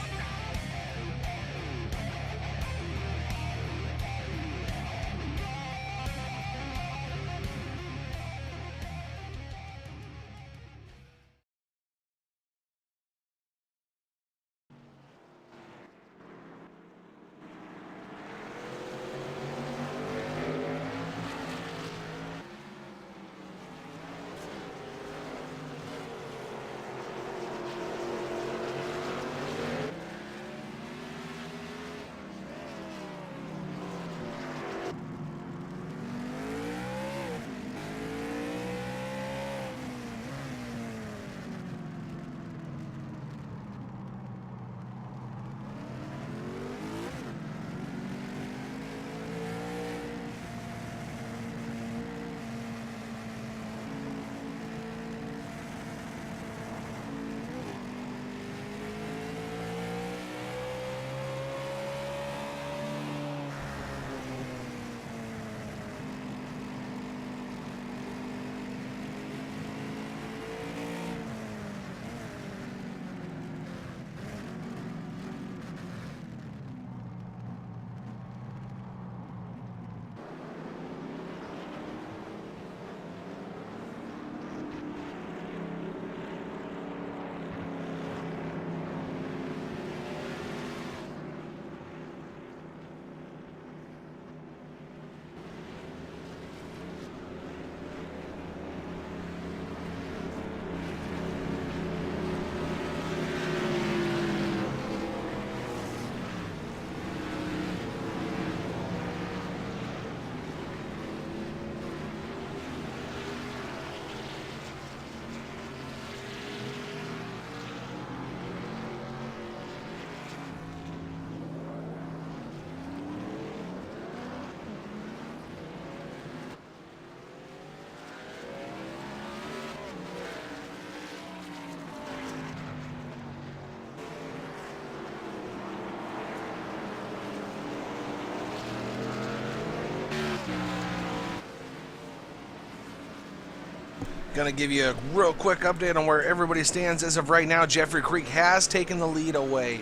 Going to give you a real quick update on where everybody stands as of right now. Jeffrey Creek has taken the lead away.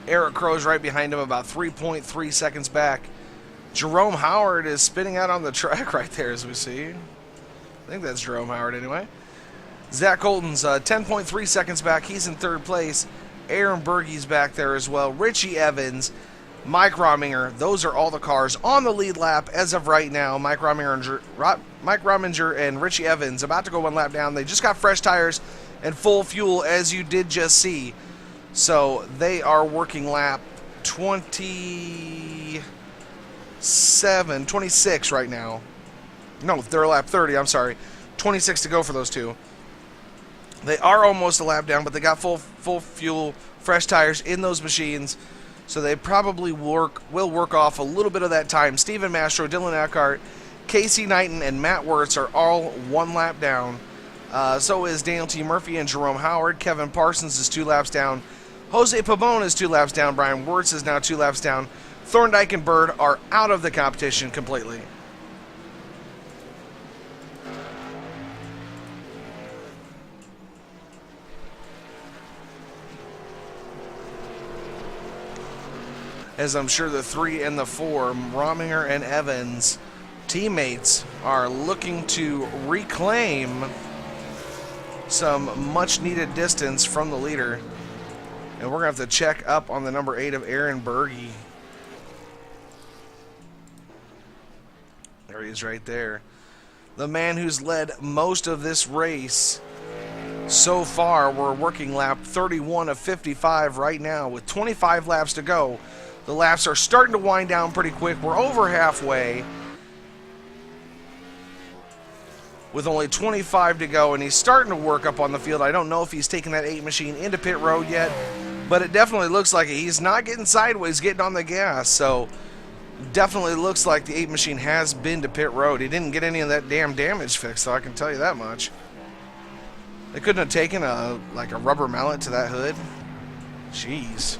Eric Crow's right behind him, about 3.3 seconds back. Jerome Howard is spinning out on the track right there, as we see. I think that's Jerome Howard anyway. Zach Colton's 10.3 seconds back. He's in third place. Aaron Berge's back there as well. Richie Evans, Mike Rominger. Those are all the cars on the lead lap as of right now. Mike Rominger and Richie Evans about to go one lap down. They just got fresh tires and full fuel, as you did just see. So they are working lap 26 right now. No, they're lap 30, I'm sorry. 26 to go for those two. They are almost a lap down, but they got full fuel, fresh tires in those machines. So they probably will work off a little bit of that time. Steven Mastro, Dylan Eckhart, Casey Knighton, and Matt Wirtz are all one lap down. So is Daniel T. Murphy and Jerome Howard. Kevin Parsons is 2 laps down. Jose Pavone is 2 laps down. Brian Wirtz is now 2 laps down. Thorndike and Bird are out of the competition completely. As I'm sure the 3 and the 4, Rominger and Evans, teammates, are looking to reclaim some much-needed distance from the leader. And we're going to have to check up on the number 8 of Aaron Berge. There he is right there. The man who's led most of this race so far. We're working lap 31 of 55 right now with 25 laps to go. The laps are starting to wind down pretty quick. We're over halfway with only 25 to go, and he's starting to work up on the field. I don't know if he's taken that 8 machine into pit road yet, but it definitely looks like it. He's not getting sideways, getting on the gas, so definitely looks like the 8 machine has been to pit road. He didn't get any of that damn damage fixed, though, I can tell you that much. They couldn't have taken a rubber mallet to that hood. Jeez.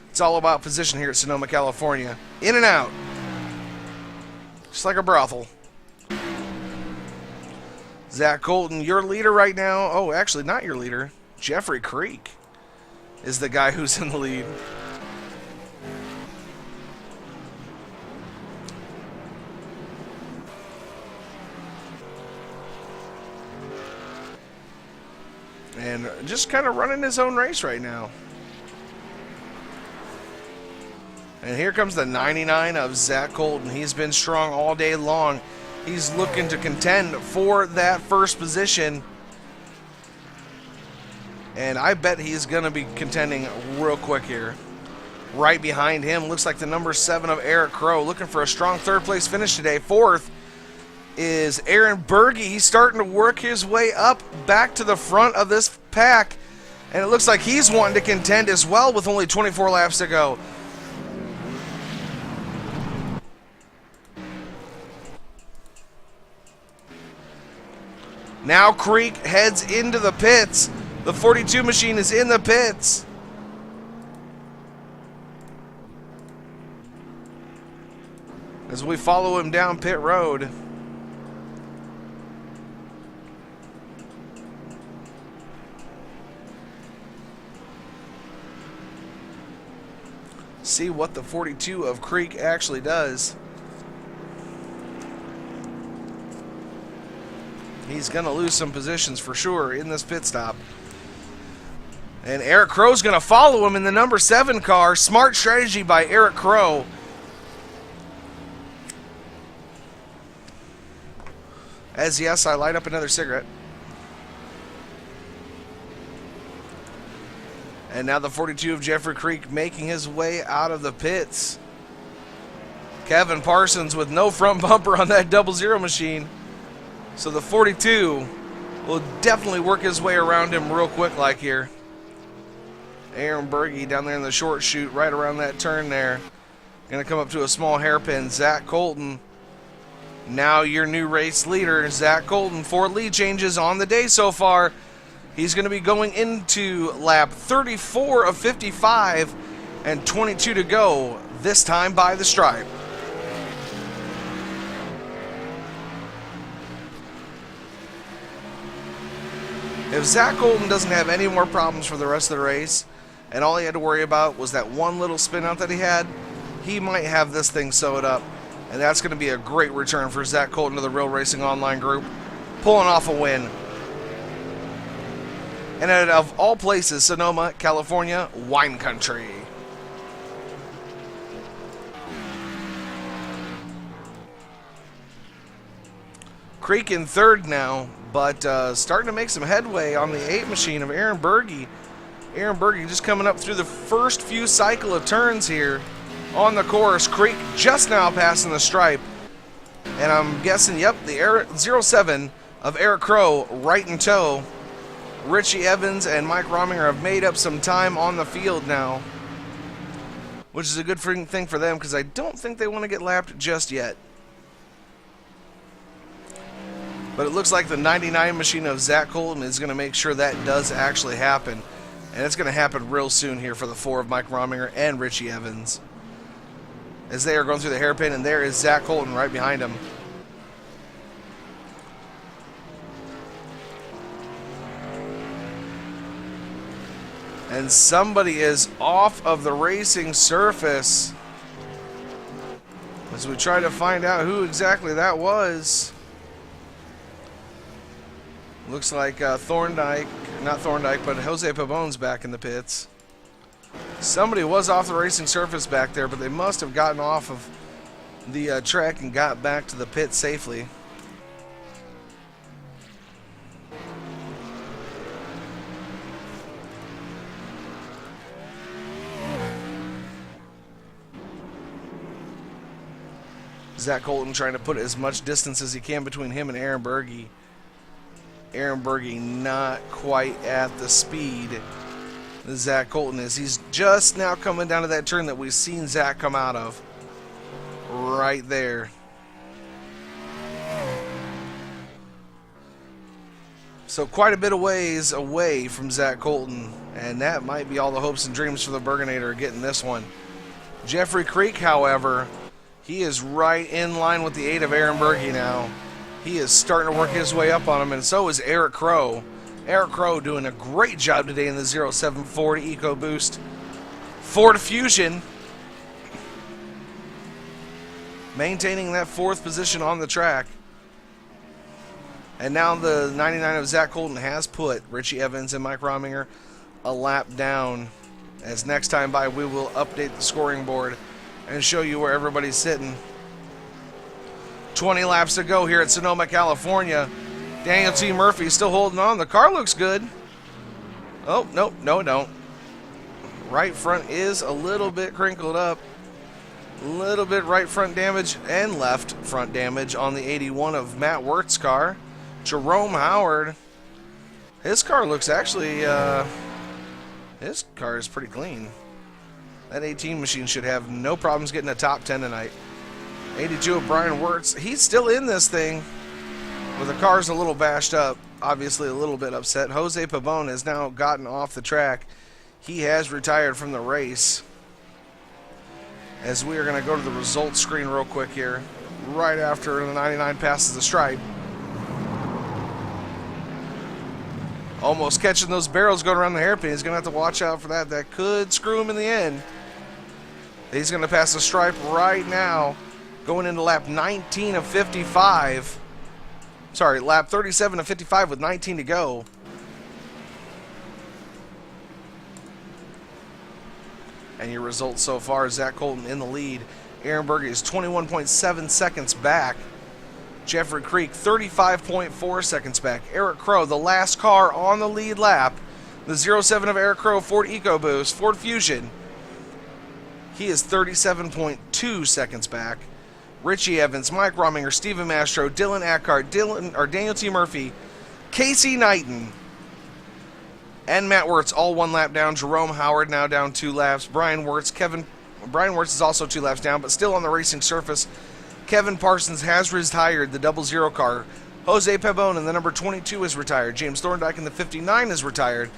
It's all about position here at Sonoma, California. In and out. Just like a brothel. Zach Colton, your leader right now. Oh, actually, not your leader. Jeffrey Creek is the guy who's in the lead. And just kind of running his own race right now. And here comes the 99 of Zach Colton. He's been strong all day long. He's looking to contend for that first position. And I bet he's going to be contending real quick here. Right behind him looks like the number 7 of Eric Crow. Looking for a strong third place finish today. Fourth is Aaron Berge. He's starting to work his way up back to the front of this pack. And it looks like he's wanting to contend as well with only 24 laps to go. Now Creek heads into the pits. The 42 machine is in the pits. As we follow him down pit road. See what the 42 of Creek actually does. He's going to lose some positions for sure in this pit stop. And Eric Crow's going to follow him in the number 7 car. Smart strategy by Eric Crow. As yes, I light up another cigarette. And now the 42 of Jeffrey Creek making his way out of the pits. Kevin Parsons with no front bumper on that 00 machine. So the 42 will definitely work his way around him real quick like here. Aaron Berge down there in the short chute right around that turn there. Going to come up to a small hairpin. Zach Colton, now your new race leader. Zach Colton, 4 lead changes on the day so far. He's going to be going into lap 34 of 55 and 22 to go, this time by the stripe. If Zach Colton doesn't have any more problems for the rest of the race, and all he had to worry about was that one little spin out that he had, he might have this thing sewed up. And that's going to be a great return for Zach Colton to the Real Racing Online group, pulling off a win. And out of all places, Sonoma, California, wine country. Creek in third now, but starting to make some headway on the 8 machine of Aaron Berge. Aaron Berge just coming up through the first few cycle of turns here on the course. Creek just now passing the stripe. And I'm guessing, yep, the 07 of Eric Crow right in tow. Richie Evans and Mike Rominger have made up some time on the field now, which is a good thing for them because I don't think they want to get lapped just yet. But it looks like the 99 machine of Zach Colton is going to make sure that does actually happen. And it's going to happen real soon here for the 4 of Mike Rominger and Richie Evans, as they are going through the hairpin, and there is Zach Colton right behind him. And somebody is off of the racing surface as we try to find out who exactly that was. Looks like Thorndike, not Thorndike, but Jose Pabon's back in the pits. Somebody was off the racing surface back there, but they must have gotten off of the track and got back to the pit safely. Zach Colton trying to put as much distance as he can between him and Aaron Berge. Aaron Berge not quite at the speed that Zach Colton is. He's just now coming down to that turn that we've seen Zach come out of. Right there. So quite a bit of ways away from Zach Colton. And that might be all the hopes and dreams for the Burgonator getting this one. Jeffrey Creek, however, he is right in line with the 8 of Aaron Berge now. He is starting to work his way up on him, and so is Eric Crow. Eric Crow doing a great job today in the 07 Ford EcoBoost Ford Fusion, maintaining that 4th position on the track. And now the 99 of Zach Colton has put Richie Evans and Mike Rominger a lap down, as next time by we will update the scoring board and show you where everybody's sitting. 20 laps to go here at Sonoma, California. Daniel T. Murphy still holding on. The car looks good. Oh, no, it don't. Right front is a little bit crinkled up. A little bit right front damage and left front damage on the 81 of Matt Wirtz's car. Jerome Howard. His car looks actually, his car is pretty clean. That 18 machine should have no problems getting a top 10 tonight. 82 of Brian Wirtz. He's still in this thing, but the car's a little bashed up. Obviously a little bit upset. Jose Pabon has now gotten off the track. He has retired from the race. As we are going to go to the results screen real quick here, right after the 99 passes the stripe. Almost catching those barrels going around the hairpin. He's going to have to watch out for that. That could screw him in the end. He's going to pass the stripe right now, going into lap 19 of 55. Sorry, lap 37 of 55 with 19 to go. And your results so far, Zach Colton in the lead. Aaron Berge is 21.7 seconds back. Jeffrey Creek, 35.4 seconds back. Eric Crow, the last car on the lead lap. The 07 of Eric Crow Ford EcoBoost, Ford Fusion. He is 37.2 seconds back. Richie Evans, Mike Rominger, Stephen Mastro, Dylan Eckhart, Daniel T. Murphy, Casey Knighton, and Matt Wirtz all 1 lap down. Jerome Howard now down 2 laps. Brian Wirtz is also 2 laps down, but still on the racing surface. Kevin Parsons has retired, the 00 car. Jose Pabon in the number 22 is retired. James Thorndike in the 59 is retired.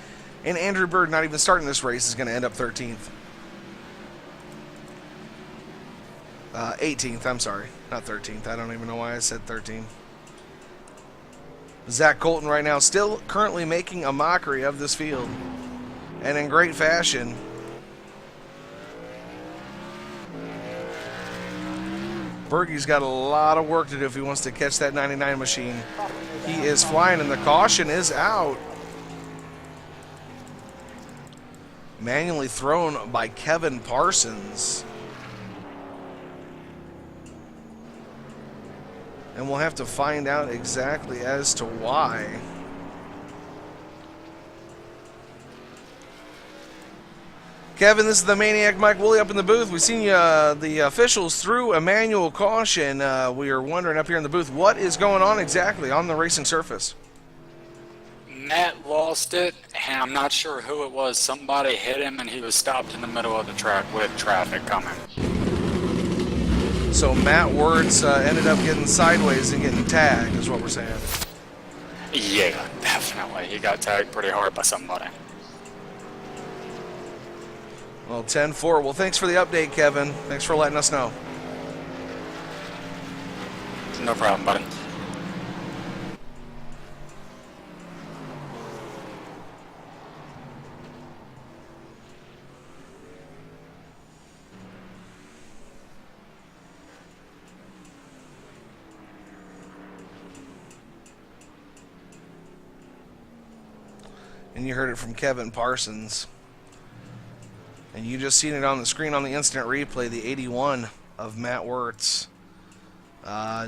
And Andrew Bird, not even starting this race, is going to end up 13th. 18th, I'm sorry. Not 13th. I don't even know why I said 13. Zach Colton right now still currently making a mockery of this field, and in great fashion. Bergey's got a lot of work to do if he wants to catch that 99 machine. He is flying, and the caution is out. Manually thrown by Kevin Parsons. And we'll have to find out exactly as to why. Kevin, this is the Maniac Mike Woolley up in the booth. We've seen the officials threw a manual caution. We are wondering up here in the booth, what is going on exactly on the racing surface? Matt lost it, and I'm not sure who it was. Somebody hit him, and he was stopped in the middle of the track with traffic coming. So Matt Wertz ended up getting sideways and getting tagged, is what we're saying. Yeah, definitely. He got tagged pretty hard by somebody. Well, 10-4. Well, thanks for the update, Kevin. Thanks for letting us know. No problem, buddy. And you heard it from Kevin Parsons. And you just seen it on the screen on the instant replay, the 81 of Matt Wertz.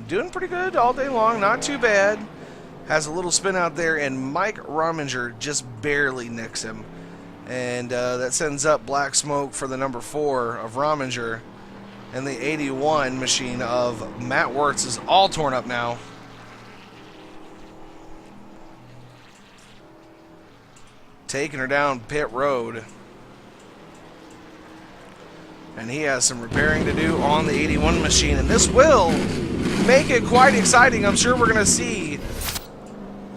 Doing pretty good all day long, not too bad. Has a little spin out there, and Mike Rominger just barely nicks him. And that sends up black smoke for the number 4 of Rominger. And the 81 machine of Matt Wertz is all torn up now. Taking her down pit road. And he has some repairing to do on the 81 machine. And this will make it quite exciting. I'm sure we're going to see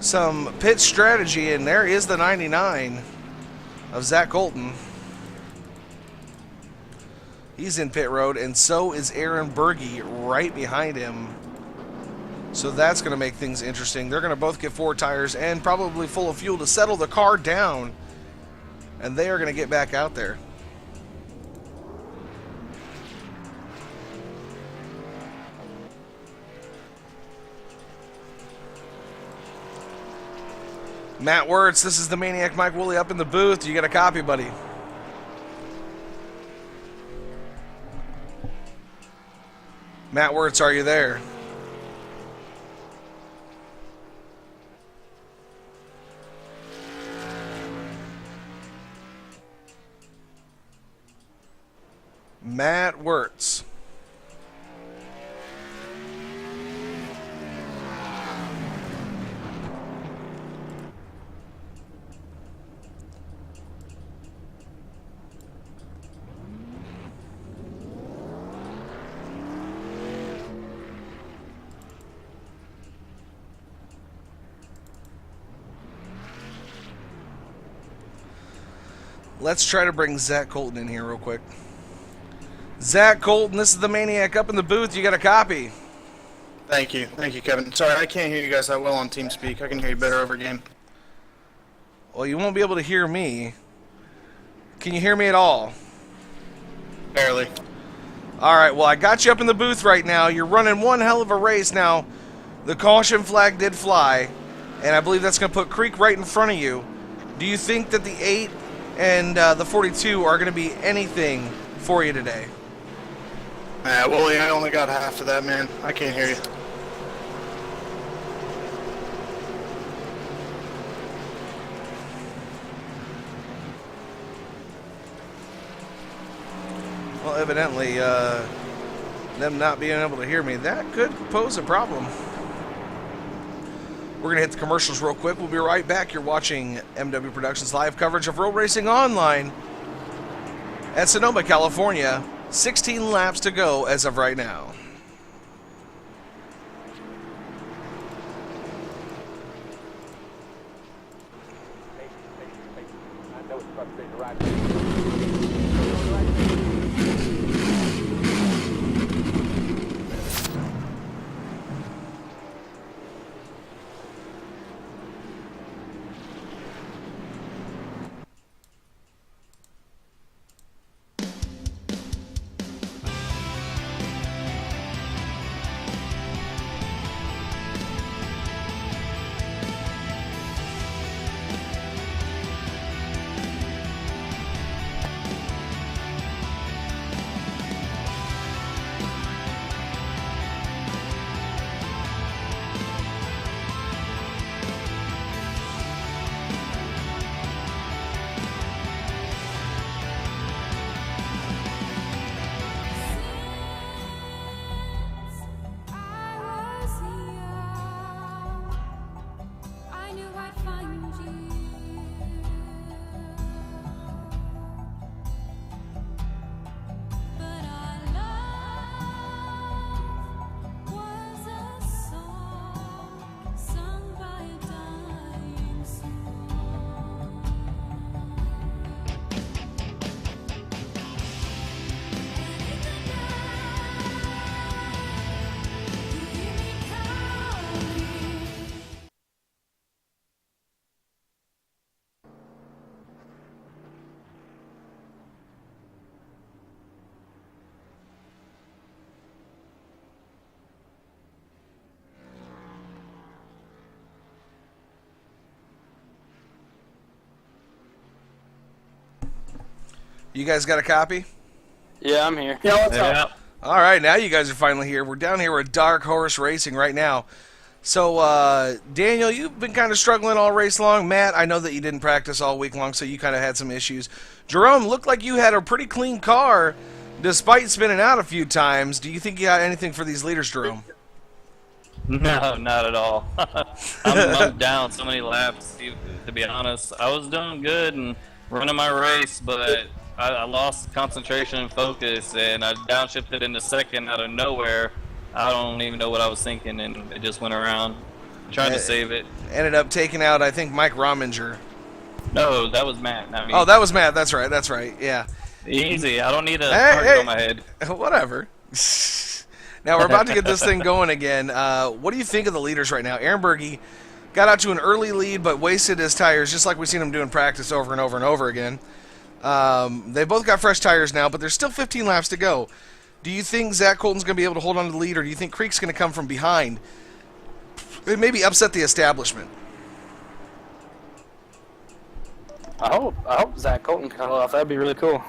some pit strategy. And there is the 99 of Zach Colton. He's in pit road. And so is Aaron Bergey right behind him. So that's going to make things interesting. They're going to both get 4 tires and probably full of fuel to settle the car down. And they are going to get back out there. Matt Wertz, this is the Maniac Mike Woolley up in the booth. You got a copy, buddy? Matt Wertz, are you there? Matt Wertz. Let's try to bring Zach Colton in here real quick. Zach Colton, this is the Maniac up in the booth. You got a copy? Thank you, Kevin. Sorry, I can't hear you guys that well on TeamSpeak. I can hear you better over game. Well, you won't be able to hear me. Can you hear me at all? Barely. All right, well, I got you up in the booth right now. You're running one hell of a race now. The caution flag did fly, and I believe that's going to put Creek right in front of you. Do you think that the 8 and the 42 are going to be anything for you today? Wooly, I only got half of that, man. I can't hear you. Well, evidently, them not being able to hear me, that could pose a problem. We're going to hit the commercials real quick. We'll be right back. You're watching MW Productions live coverage of Road Racing Online at Sonoma, California. 16 laps to go as of right now. You guys got a copy? Yeah, I'm here. Yeah, what's up? All right, now you guys are finally here. We're down here with Dark Horse Racing right now. So, Daniel, you've been kind of struggling all race long. Matt, I know that you didn't practice all week long, so you kind of had some issues. Jerome, looked like you had a pretty clean car despite spinning out a few times. Do you think you got anything for these leaders, Jerome? No, not at all. I'm down so many laps, to be honest. I was doing good and running my race, but I lost concentration and focus, and I downshifted in the second out of nowhere. I don't even know what I was thinking, and it just went around. Trying to save it. Ended up taking out, I think, Mike Rominger. No, that was Matt, not me. Oh, that was Matt. That's right. Yeah. Easy. I don't need a target on my head. Whatever. Now, we're about to get this thing going again. What do you think of the leaders right now? Aaron Berge got out to an early lead, but wasted his tires, just like we've seen him do in practice over and over and over again. They both got fresh tires now, but there's still 15 laps to go. Do you think Zach Colton's going to be able to hold on to the lead, or do you think Creek's going to come from behind and maybe upset the establishment? I hope Zach Colton can hold off. That'd be really cool.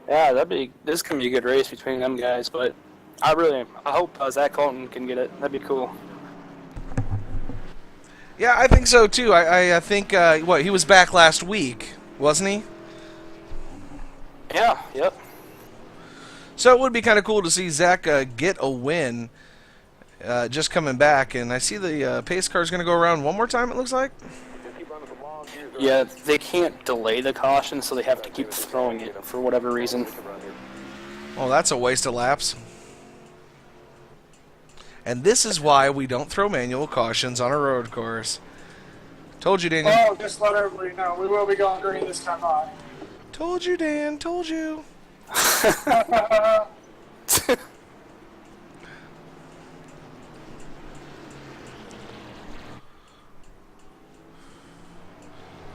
Yeah, this can be a good race between them guys, but I hope Zach Colton can get it. That'd be cool. Yeah, I think so too. I think he was back last week, wasn't he? Yeah. Yep. So it would be kind of cool to see Zach get a win, just coming back. And I see the pace car is going to go around one more time. It looks like. Yeah, they can't delay the caution, so they have to keep throwing it for whatever reason. Oh, that's a waste of laps. And this is why we don't throw manual cautions on a road course. Told you, Daniel. Oh, just let everybody know. We will be going green this time on. Told you, Dan. Told you.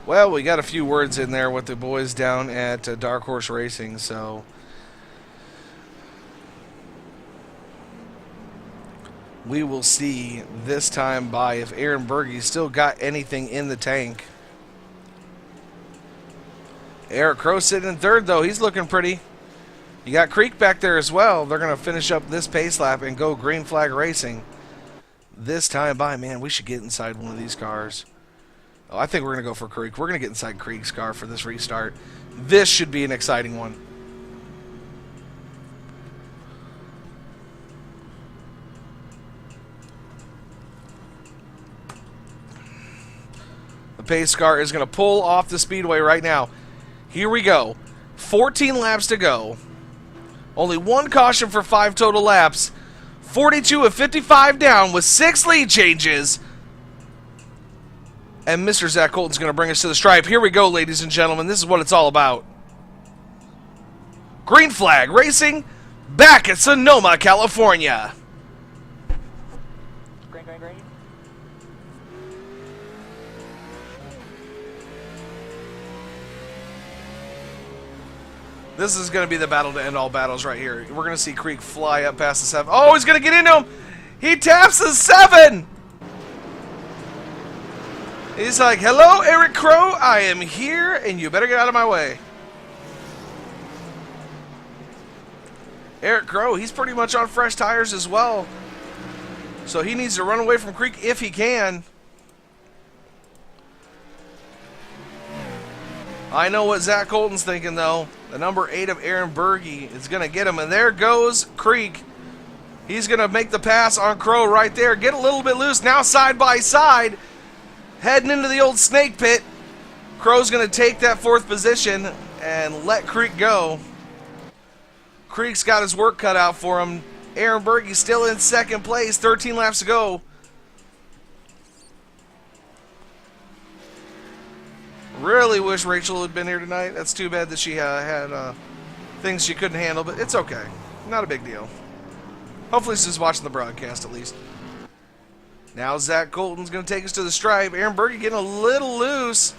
Well, we got a few words in there with the boys down at Dark Horse Racing, so we will see this time by if Aaron Berge still got anything in the tank. Eric Crow sitting in third, though. He's looking pretty. You got Creek back there as well. They're going to finish up this pace lap and go green flag racing. This time by, man, we should get inside one of these cars. Oh, I think we're going to go for Creek. We're going to get inside Creek's car for this restart. This should be an exciting one. The pace car is going to pull off the speedway right now. Here we go. 14 laps to go. Only one caution for 5 total laps. 42 of 55 down with 6 lead changes. And Mr. Zach Colton's going to bring us to the stripe. Here we go, ladies and gentlemen. This is what it's all about. Green flag racing back at Sonoma, California. Green. This is going to be the battle to end all battles right here. We're going to see Creek fly up past the 7. Oh, he's going to get into him. He taps the 7. He's like, hello, Eric Crow. I am here, and you better get out of my way. Eric Crow, he's pretty much on fresh tires as well. So he needs to run away from Creek if he can. I know what Zach Colton's thinking, though. The number 8 of Aaron Berge is going to get him. And there goes Creek. He's going to make the pass on Crow right there. Get a little bit loose. Now side by side. Heading into the old snake pit. Crow's going to take that 4th position and let Creek go. Creek's got his work cut out for him. Aaron Berge still in 2nd place. 13 laps to go. Really wish Rachel had been here tonight. That's too bad that she had things she couldn't handle, but it's okay. Not a big deal. Hopefully she's watching the broadcast at least. Now Zach Colton's going to take us to the stripe. Aaron Berge getting a little loose.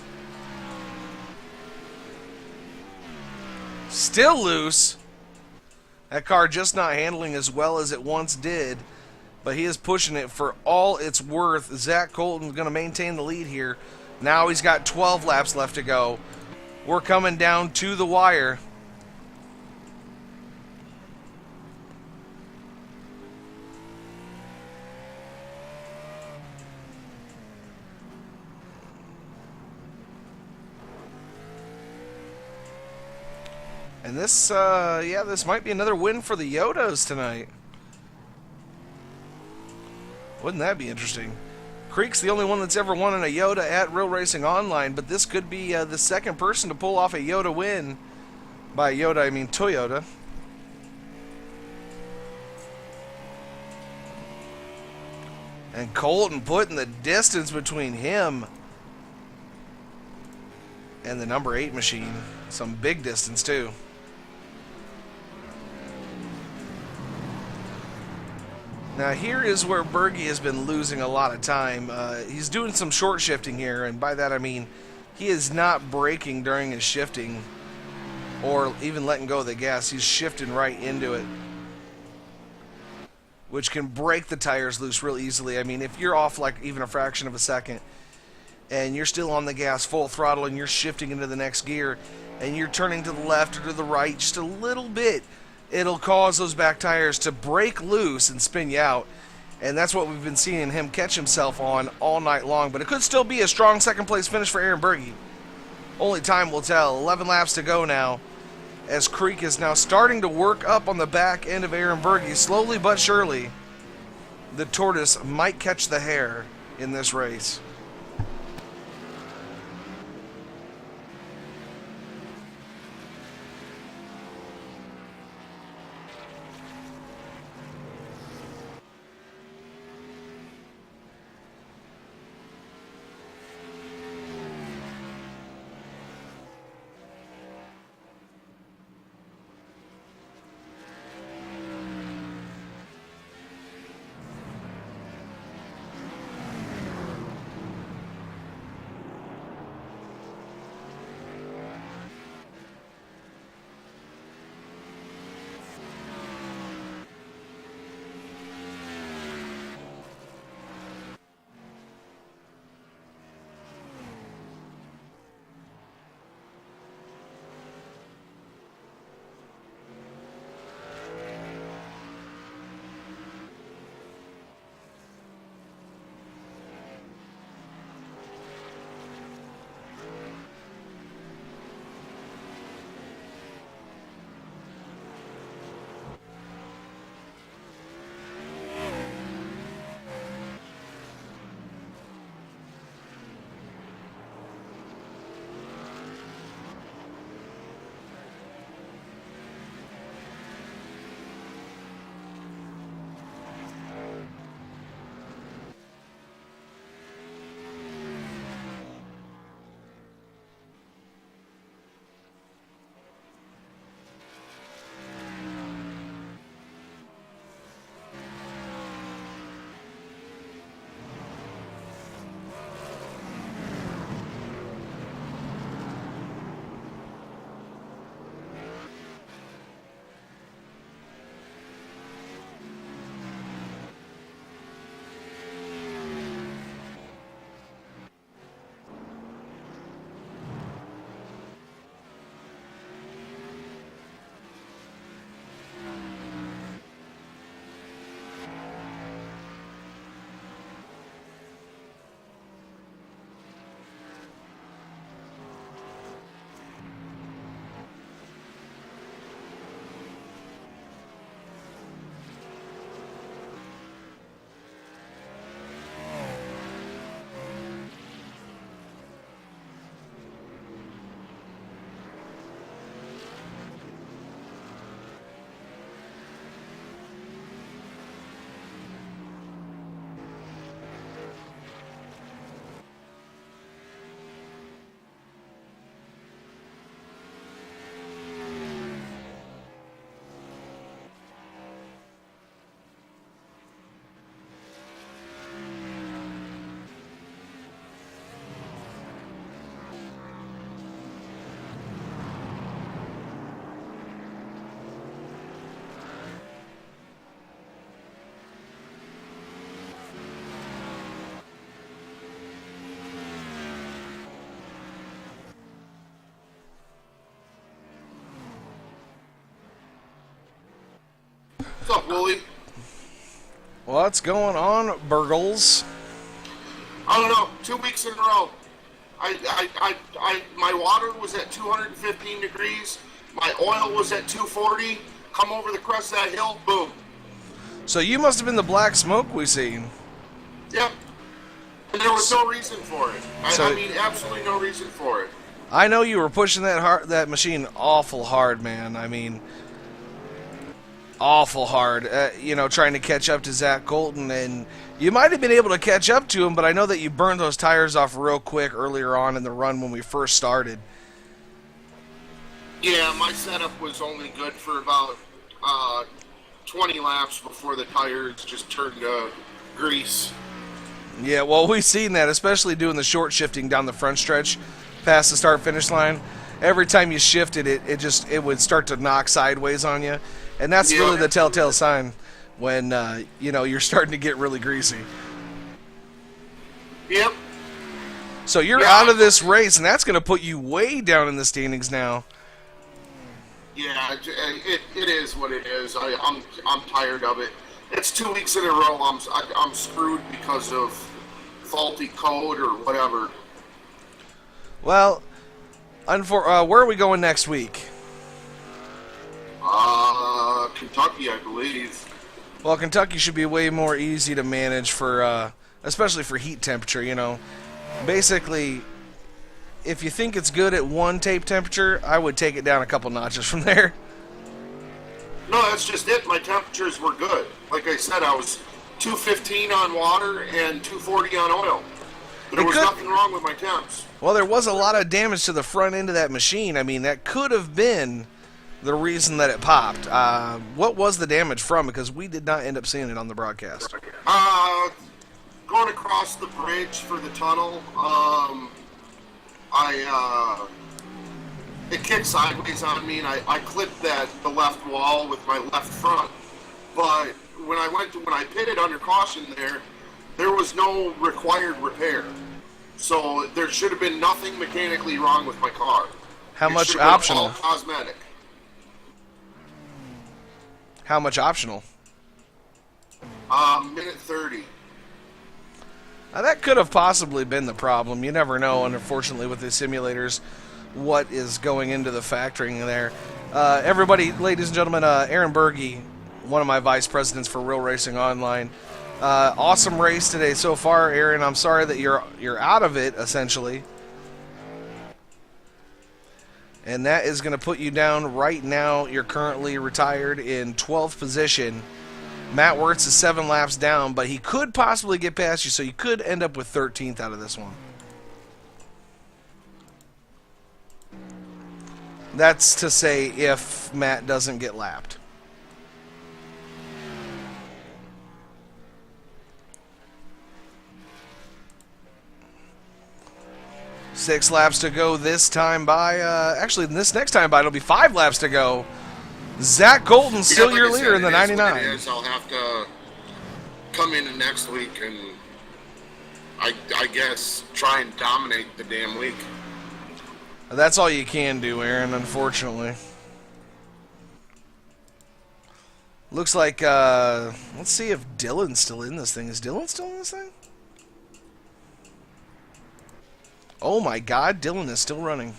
Still loose. That car just not handling as well as it once did, but he is pushing it for all it's worth. Zach Colton's going to maintain the lead here. Now he's got 12 laps left to go. We're coming down to the wire. And this, this might be another win for the Yodas tonight. Wouldn't that be interesting? Creek's the only one that's ever won in a Yoda at Real Racing Online, but this could be the second person to pull off a Yoda win. By Yoda, I mean Toyota. And Colton putting the distance between him and the number 8 machine. Some big distance, too. Now here is where Berge has been losing a lot of time. He's doing some short shifting here, and by that I mean he is not braking during his shifting or even letting go of the gas. He's shifting right into it, which can break the tires loose real easily. I mean, if you're off like even a fraction of a second and you're still on the gas full throttle and you're shifting into the next gear and you're turning to the left or to the right just a little bit, it'll cause those back tires to break loose and spin you out. And that's what we've been seeing him catch himself on all night long. But it could still be a strong second place finish for Aaron Berge. Only time will tell. 11 laps to go now, as Creek is now starting to work up on the back end of Aaron Berge. Slowly but surely, the tortoise might catch the hare in this race. What's up, Wooly? What's going on, Burgles? I don't know. 2 weeks in a row. My water was at 215 degrees. My oil was at 240. Come over the crest of that hill, boom. So you must have been the black smoke we seen. Yep. And there was no reason for it. I mean, absolutely no reason for it. I know you were pushing that machine awful hard, man. I mean, awful hard. Trying to catch up to Zach Colton, and you might have been able to catch up to him, but I know that you burned those tires off real quick earlier on in the run when we first started. Yeah, my setup was only good for about 20 laps before the tires just turned to grease. Yeah, well, we've seen that, especially doing the short shifting down the front stretch past the start-finish line. Every time you shifted, it would start to knock sideways on you, and that's really the telltale sign when you're starting to get really greasy. Yep. So you're out of this race, and that's going to put you way down in the standings now. Yeah, it is what it is. I'm tired of it. It's 2 weeks in a row. I'm screwed because of faulty code or whatever. Well, where are we going next week? Kentucky, I believe. Well, Kentucky should be way more easy to manage for, especially for heat temperature. Basically, if you think it's good at one tape temperature, I would take it down a couple notches from there. No, that's just it. My temperatures were good. Like I said, I was 215 on water and 240 on oil. There was nothing wrong with my temps. Well, there was a lot of damage to the front end of that machine. I mean, that could have been the reason that it popped. What was the damage from? Because we did not end up seeing it on the broadcast. Going across the bridge for the tunnel, it kicked sideways on me, and I clipped the left wall with my left front. But when I pitted under caution there was no required repair. So there should have been nothing mechanically wrong with my car. How much optional? All cosmetic. How much optional? Minute 30. Now, that could have possibly been the problem. You never know, and unfortunately with the simulators, what is going into the factoring there. Everybody, ladies and gentlemen, Aaron Berge, one of my vice presidents for Real Racing Online. Awesome race today so far, Aaron. I'm sorry that you're out of it, essentially. And that is going to put you down right now. You're currently retired in 12th position. Matt Wirtz is 7 laps down, but he could possibly get past you, so you could end up with 13th out of this one. That's to say if Matt doesn't get lapped. Six laps to go this time by. Actually, this next time by, it'll be 5 laps to go. Zach Colton's still your leader in the 99. It is. I'll have to come in next week and I guess try and dominate the damn week. That's all you can do, Aaron, unfortunately. Looks like, let's see if Dylan's still in this thing. Is Dylan still in this thing? Oh my God, Dylan is still running.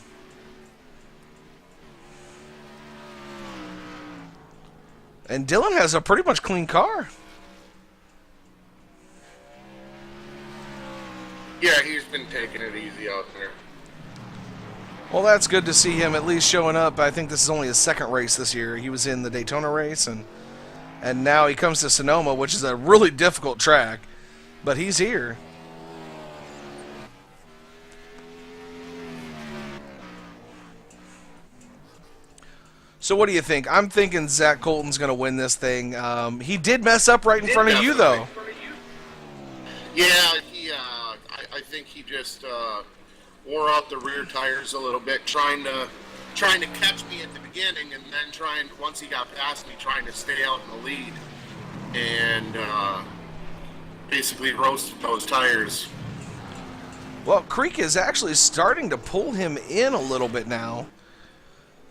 And Dylan has a pretty much clean car. Yeah, he's been taking it easy out there. Well, that's good to see him at least showing up. I think this is only his second race this year. He was in the Daytona race, and now he comes to Sonoma, which is a really difficult track. But he's here. So what do you think? I'm thinking Zach Colton's going to win this thing. He did mess up right in front of you, though. Yeah, I think he just wore out the rear tires a little bit, trying to catch me at the beginning, and then once he got past me, trying to stay out in the lead, and basically roasted those tires. Well, Creek is actually starting to pull him in a little bit now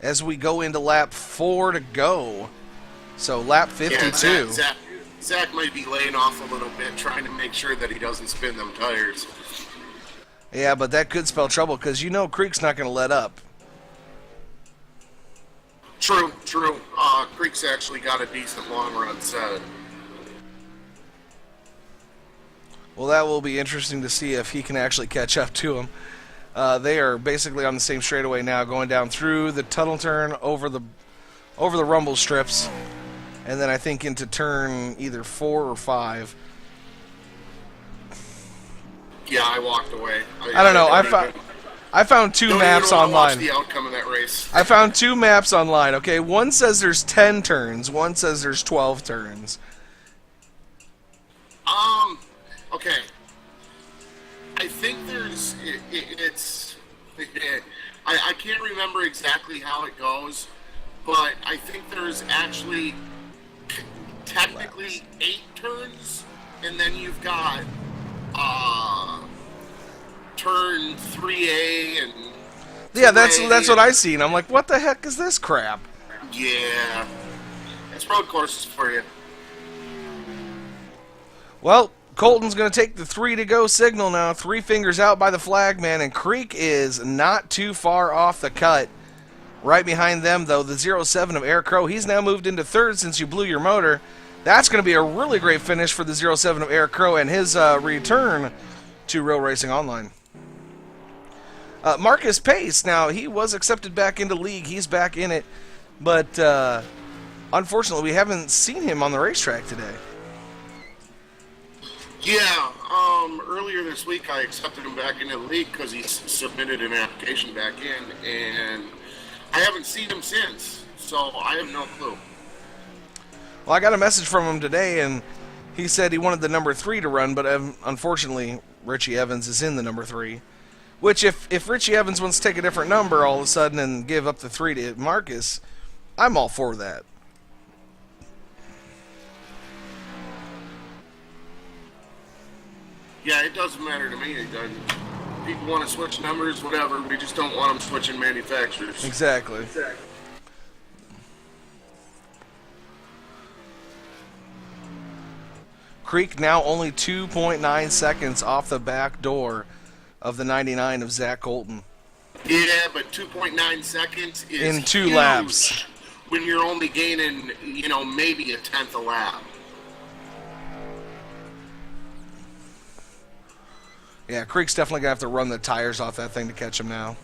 as we go into lap 4 to go. So lap 52. Yeah, Zach might be laying off a little bit, trying to make sure that he doesn't spin them tires. Yeah, but that could spell trouble because you know Creek's not going to let up. True. Creek's actually got a decent long run set. Well, that will be interesting to see if he can actually catch up to him. They are basically on the same straightaway now, going down through the tunnel turn over the rumble strips, and then I think into turn either 4 or 5. Yeah, I walked away. I don't know. I found two maps online. Watch the outcome of that race. I found 2 maps online. Okay, one says there's 10 turns. One says there's 12 turns. Okay. I think there's it's I can't remember exactly how it goes, but I think there's actually technically 8 turns, and then you've got turn 3A and yeah, that's what I seen. I'm like, what the heck is this crap? Yeah, it's road courses for you. Well, Colton's going to take the 3 to go signal now. 3 fingers out by the flag man, and Creek is not too far off the cut. Right behind them, though, the 07 of RRO. He's now moved into 3rd since you blew your motor. That's going to be a really great finish for the 07 of RRO and his return to Real Racing Online. Marcus Pace, now, he was accepted back into league. He's back in it, but unfortunately, we haven't seen him on the racetrack today. Yeah, earlier this week I accepted him back into the league because he submitted an application back in, and I haven't seen him since, so I have no clue. Well, I got a message from him today, and he said he wanted the number 3 to run, but unfortunately, Richie Evans is in the number 3. Which, if Richie Evans wants to take a different number all of a sudden and give up the 3 to Marcus, I'm all for that. Yeah, it doesn't matter to me. It doesn't. People want to switch numbers, whatever. We just don't want them switching manufacturers. Exactly. Creek now only 2.9 seconds off the back door of the 99 of Zach Colton. Yeah, but 2.9 seconds is in 2 huge laps. When you're only gaining, maybe a tenth a lap. Yeah, Creek's definitely going to have to run the tires off that thing to catch him now.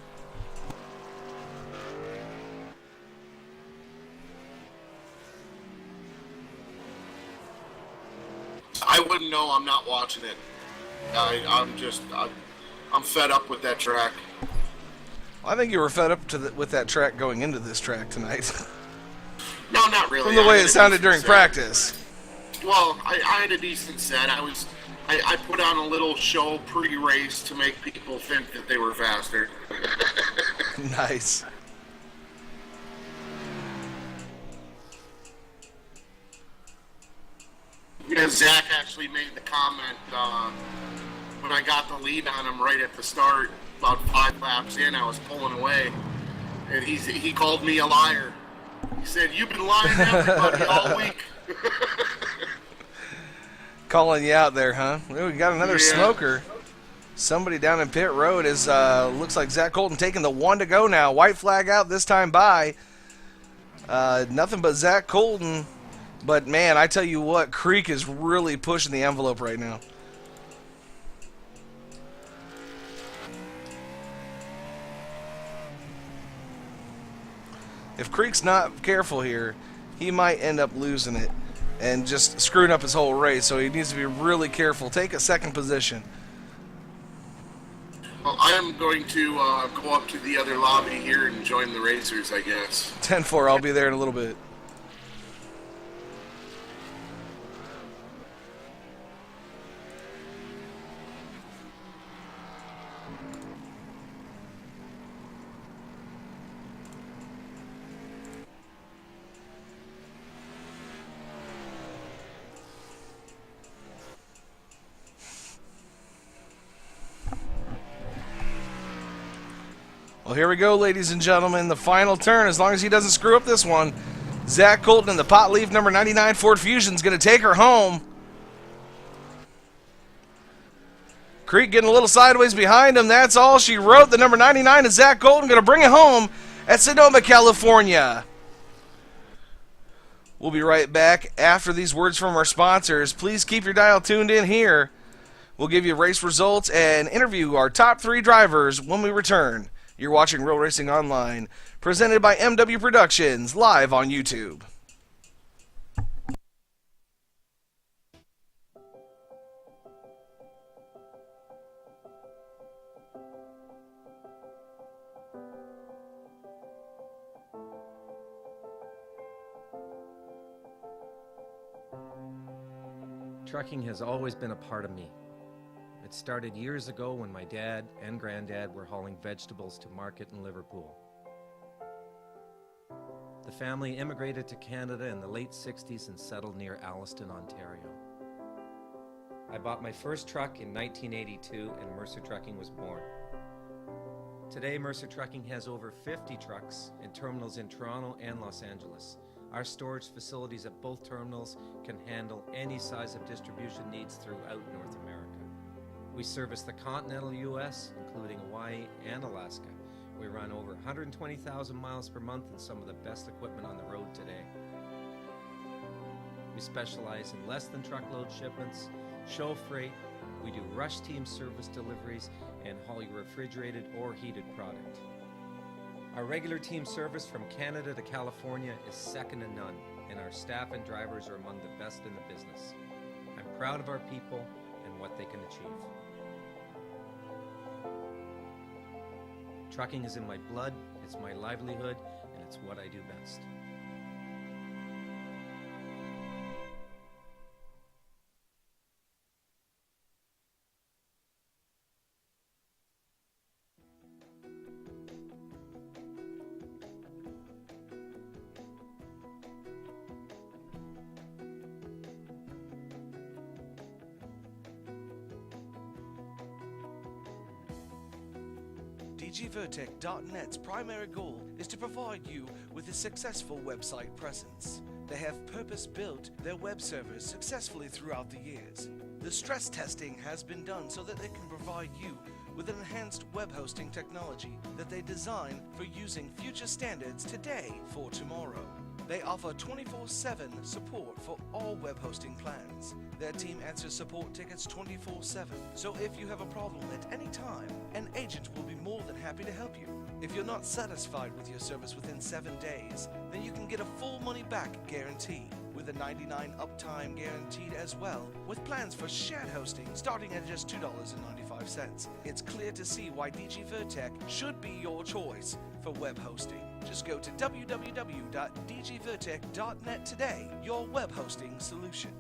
I wouldn't know. I'm not watching it. I'm fed up with that track. Well, I think you were fed up with that track going into this track tonight. No, not really. From the way it sounded during practice. Well, I had a decent set. I put on a little show pre-race to make people think that they were faster. Nice. Yeah, Zach actually made the comment when I got the lead on him right at the start, about 5 laps in, I was pulling away, and he called me a liar. He said, "You've been lying to everybody all week." Calling you out there, huh? We got another smoker. Somebody down in pit road is looks like Zach Colton taking the 1 to go now. White flag out this time by. Nothing but Zach Colton. But man, I tell you what, Creek is really pushing the envelope right now. If Creek's not careful here, he might end up losing it and just screwing up his whole race, so he needs to be really careful. Take a second position. Well, I am going to go up to the other lobby here and join the racers, I guess. 10-4, I'll be there in a little bit. Well, here we go, ladies and gentlemen. The final turn, as long as he doesn't screw up this one. Zach Colton in the pot leaf number 99 Ford Fusion's going to take her home. Creek getting a little sideways behind him. That's all she wrote. The number 99 is Zach Colton, going to bring it home at Sonoma, California. We'll be right back after these words from our sponsors. Please keep your dial tuned in here. We'll give you race results and interview our top 3 drivers when we return. You're watching Real Racing Online, presented by MW Productions, live on YouTube. Trucking has always been a part of me. It started years ago when my dad and granddad were hauling vegetables to market in Liverpool. The family immigrated to Canada in the late 60s and settled near Alliston, Ontario. I bought my first truck in 1982 and Mercer Trucking was born. Today, Mercer Trucking has over 50 trucks in terminals in Toronto and Los Angeles. Our storage facilities at both terminals can handle any size of distribution needs throughout North America. We service the continental U.S., including Hawaii and Alaska. We run over 120,000 miles per month and some of the best equipment on the road today. We specialize in less than truckload shipments, show freight, we do rush team service deliveries, and haul your refrigerated or heated product. Our regular team service from Canada to California is second to none, and our staff and drivers are among the best in the business. I'm proud of our people and what they can achieve. Trucking is in my blood, it's my livelihood, and it's what I do best. DGVertec.net's primary goal is to provide you with a successful website presence. They have purpose-built their web servers successfully throughout the years. The stress testing has been done so that they can provide you with an enhanced web hosting technology that they design for using future standards today for tomorrow. They offer 24/7 support for all web hosting plans. Their team answers support tickets 24/7. So if you have a problem at any time, an agent will be more than happy to help you. If you're not satisfied with your service within 7 days, then you can get a full money back guarantee with a 99 uptime guaranteed as well, with plans for shared hosting starting at just $2.95. It's clear to see why DG Vertec should be your choice for web hosting. Just go to www.dgvertec.net today, your web hosting solution.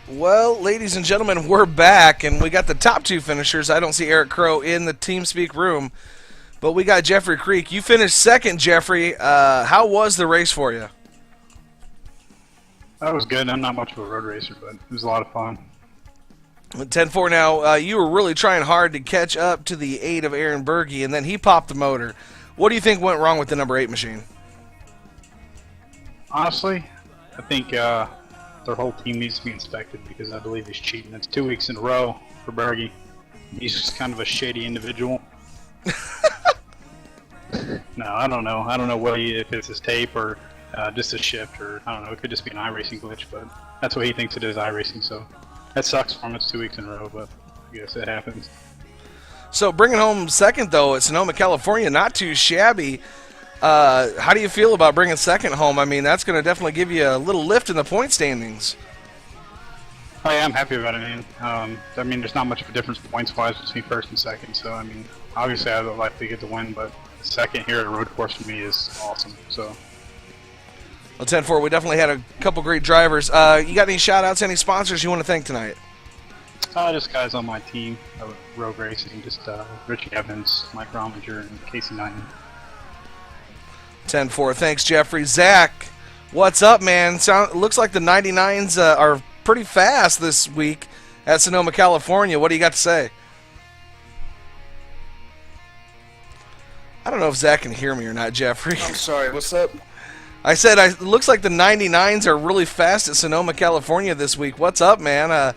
Well, ladies and gentlemen, we're back, and we got the top 2 finishers. I don't see Eric Crow in the TeamSpeak room, but we got Jeffrey Creek. You finished second, Jeffrey. How was the race for you? That was good. I'm not much of a road racer, but it was a lot of fun. 10-4 now. You were really trying hard to catch up to the 8 of Aaron Berge, and then he popped the motor. What do you think went wrong with the number 8 machine? Honestly, I think their whole team needs to be inspected because I believe he's cheating. It's 2 weeks in a row for Berge. He's just kind of a shady individual. No, I don't know. I don't know if it's his tape or just a shift, or I don't know. It could just be an iRacing glitch, but that's what he thinks it is, iRacing. So that sucks for him. It's 2 weeks in a row, but I guess it happens. So bringing home second, though, at Sonoma, California, not too shabby. How do you feel about bringing second home? I mean, that's going to definitely give you a little lift in the point standings. Oh, yeah, I'm happy about it, man. I mean, there's not much of a difference points-wise between first and second. So, I mean, obviously I would like to get the win, but second here at a road course for me is awesome. So. Well, 10-4, we definitely had a couple great drivers. You got any shout-outs, any sponsors you want to thank tonight? Just guys on my team, road racing, just Richie Evans, Mike Rominger, and Casey Knighton. 10-4, thanks, Jeffrey. Zach, what's up, man? Looks like the 99s are pretty fast this week at Sonoma, California. What do you got to say? I don't know if Zach can hear me or not, Jeffrey. I'm sorry, what's up? I said, it looks like the 99s are really fast at Sonoma, California this week. What's up, man?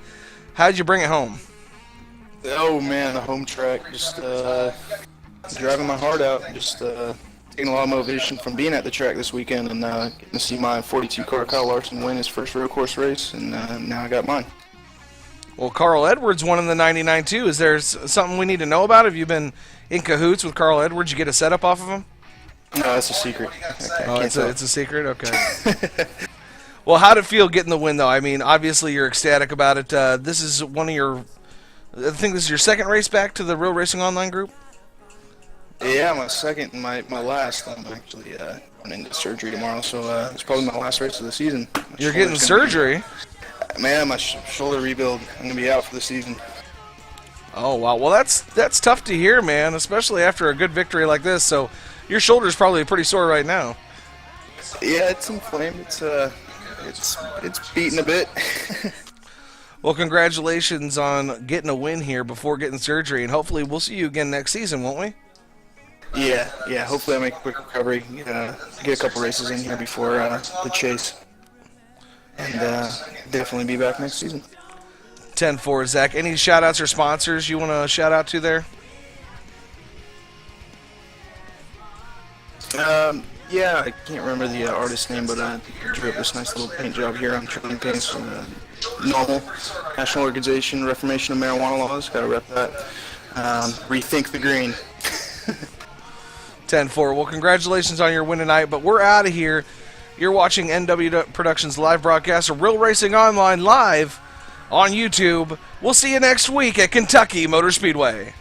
How'd you bring it home? Oh man, the home track, just driving my heart out, just taking a lot of motivation from being at the track this weekend and getting to see my 42 car Kyle Larson win his first road course race, and now I got mine. Well, Carl Edwards won in the 99 too. Is there something we need to know about? Have you been in cahoots with Carl Edwards? You get a setup off of him? No, that's a secret. It's a secret? Okay. Well, how'd it feel getting the win, though? I mean, obviously you're ecstatic about it. This is one of your... I think this is your second race back to the Real Racing Online group? Yeah, my second and my last. I'm actually going into surgery tomorrow, so it's probably my last race of the season. You're getting surgery? Man, my shoulder rebuild. I'm going to be out for the season. Oh, wow. Well, that's tough to hear, man, especially after a good victory like this. So your shoulder's probably pretty sore right now. Yeah, it's inflamed. It's beating a bit. Well, congratulations on getting a win here before getting surgery, and hopefully we'll see you again next season, won't we? Yeah. Hopefully I make a quick recovery, get a couple races in here before the chase, and definitely be back next season. 10-4, Zach. Any shout-outs or sponsors you want to shout out to there? Yeah, I can't remember the artist's name, but I drew up this nice little paint job here on Trillium Paints. Normal National Organization Reformation of Marijuana Laws. Got to rep that. Rethink the green. 10-4. Well, congratulations on your win tonight, but we're out of here. You're watching NW Productions live broadcast of Real Racing Online live on YouTube. We'll see you next week at Kentucky Motor Speedway.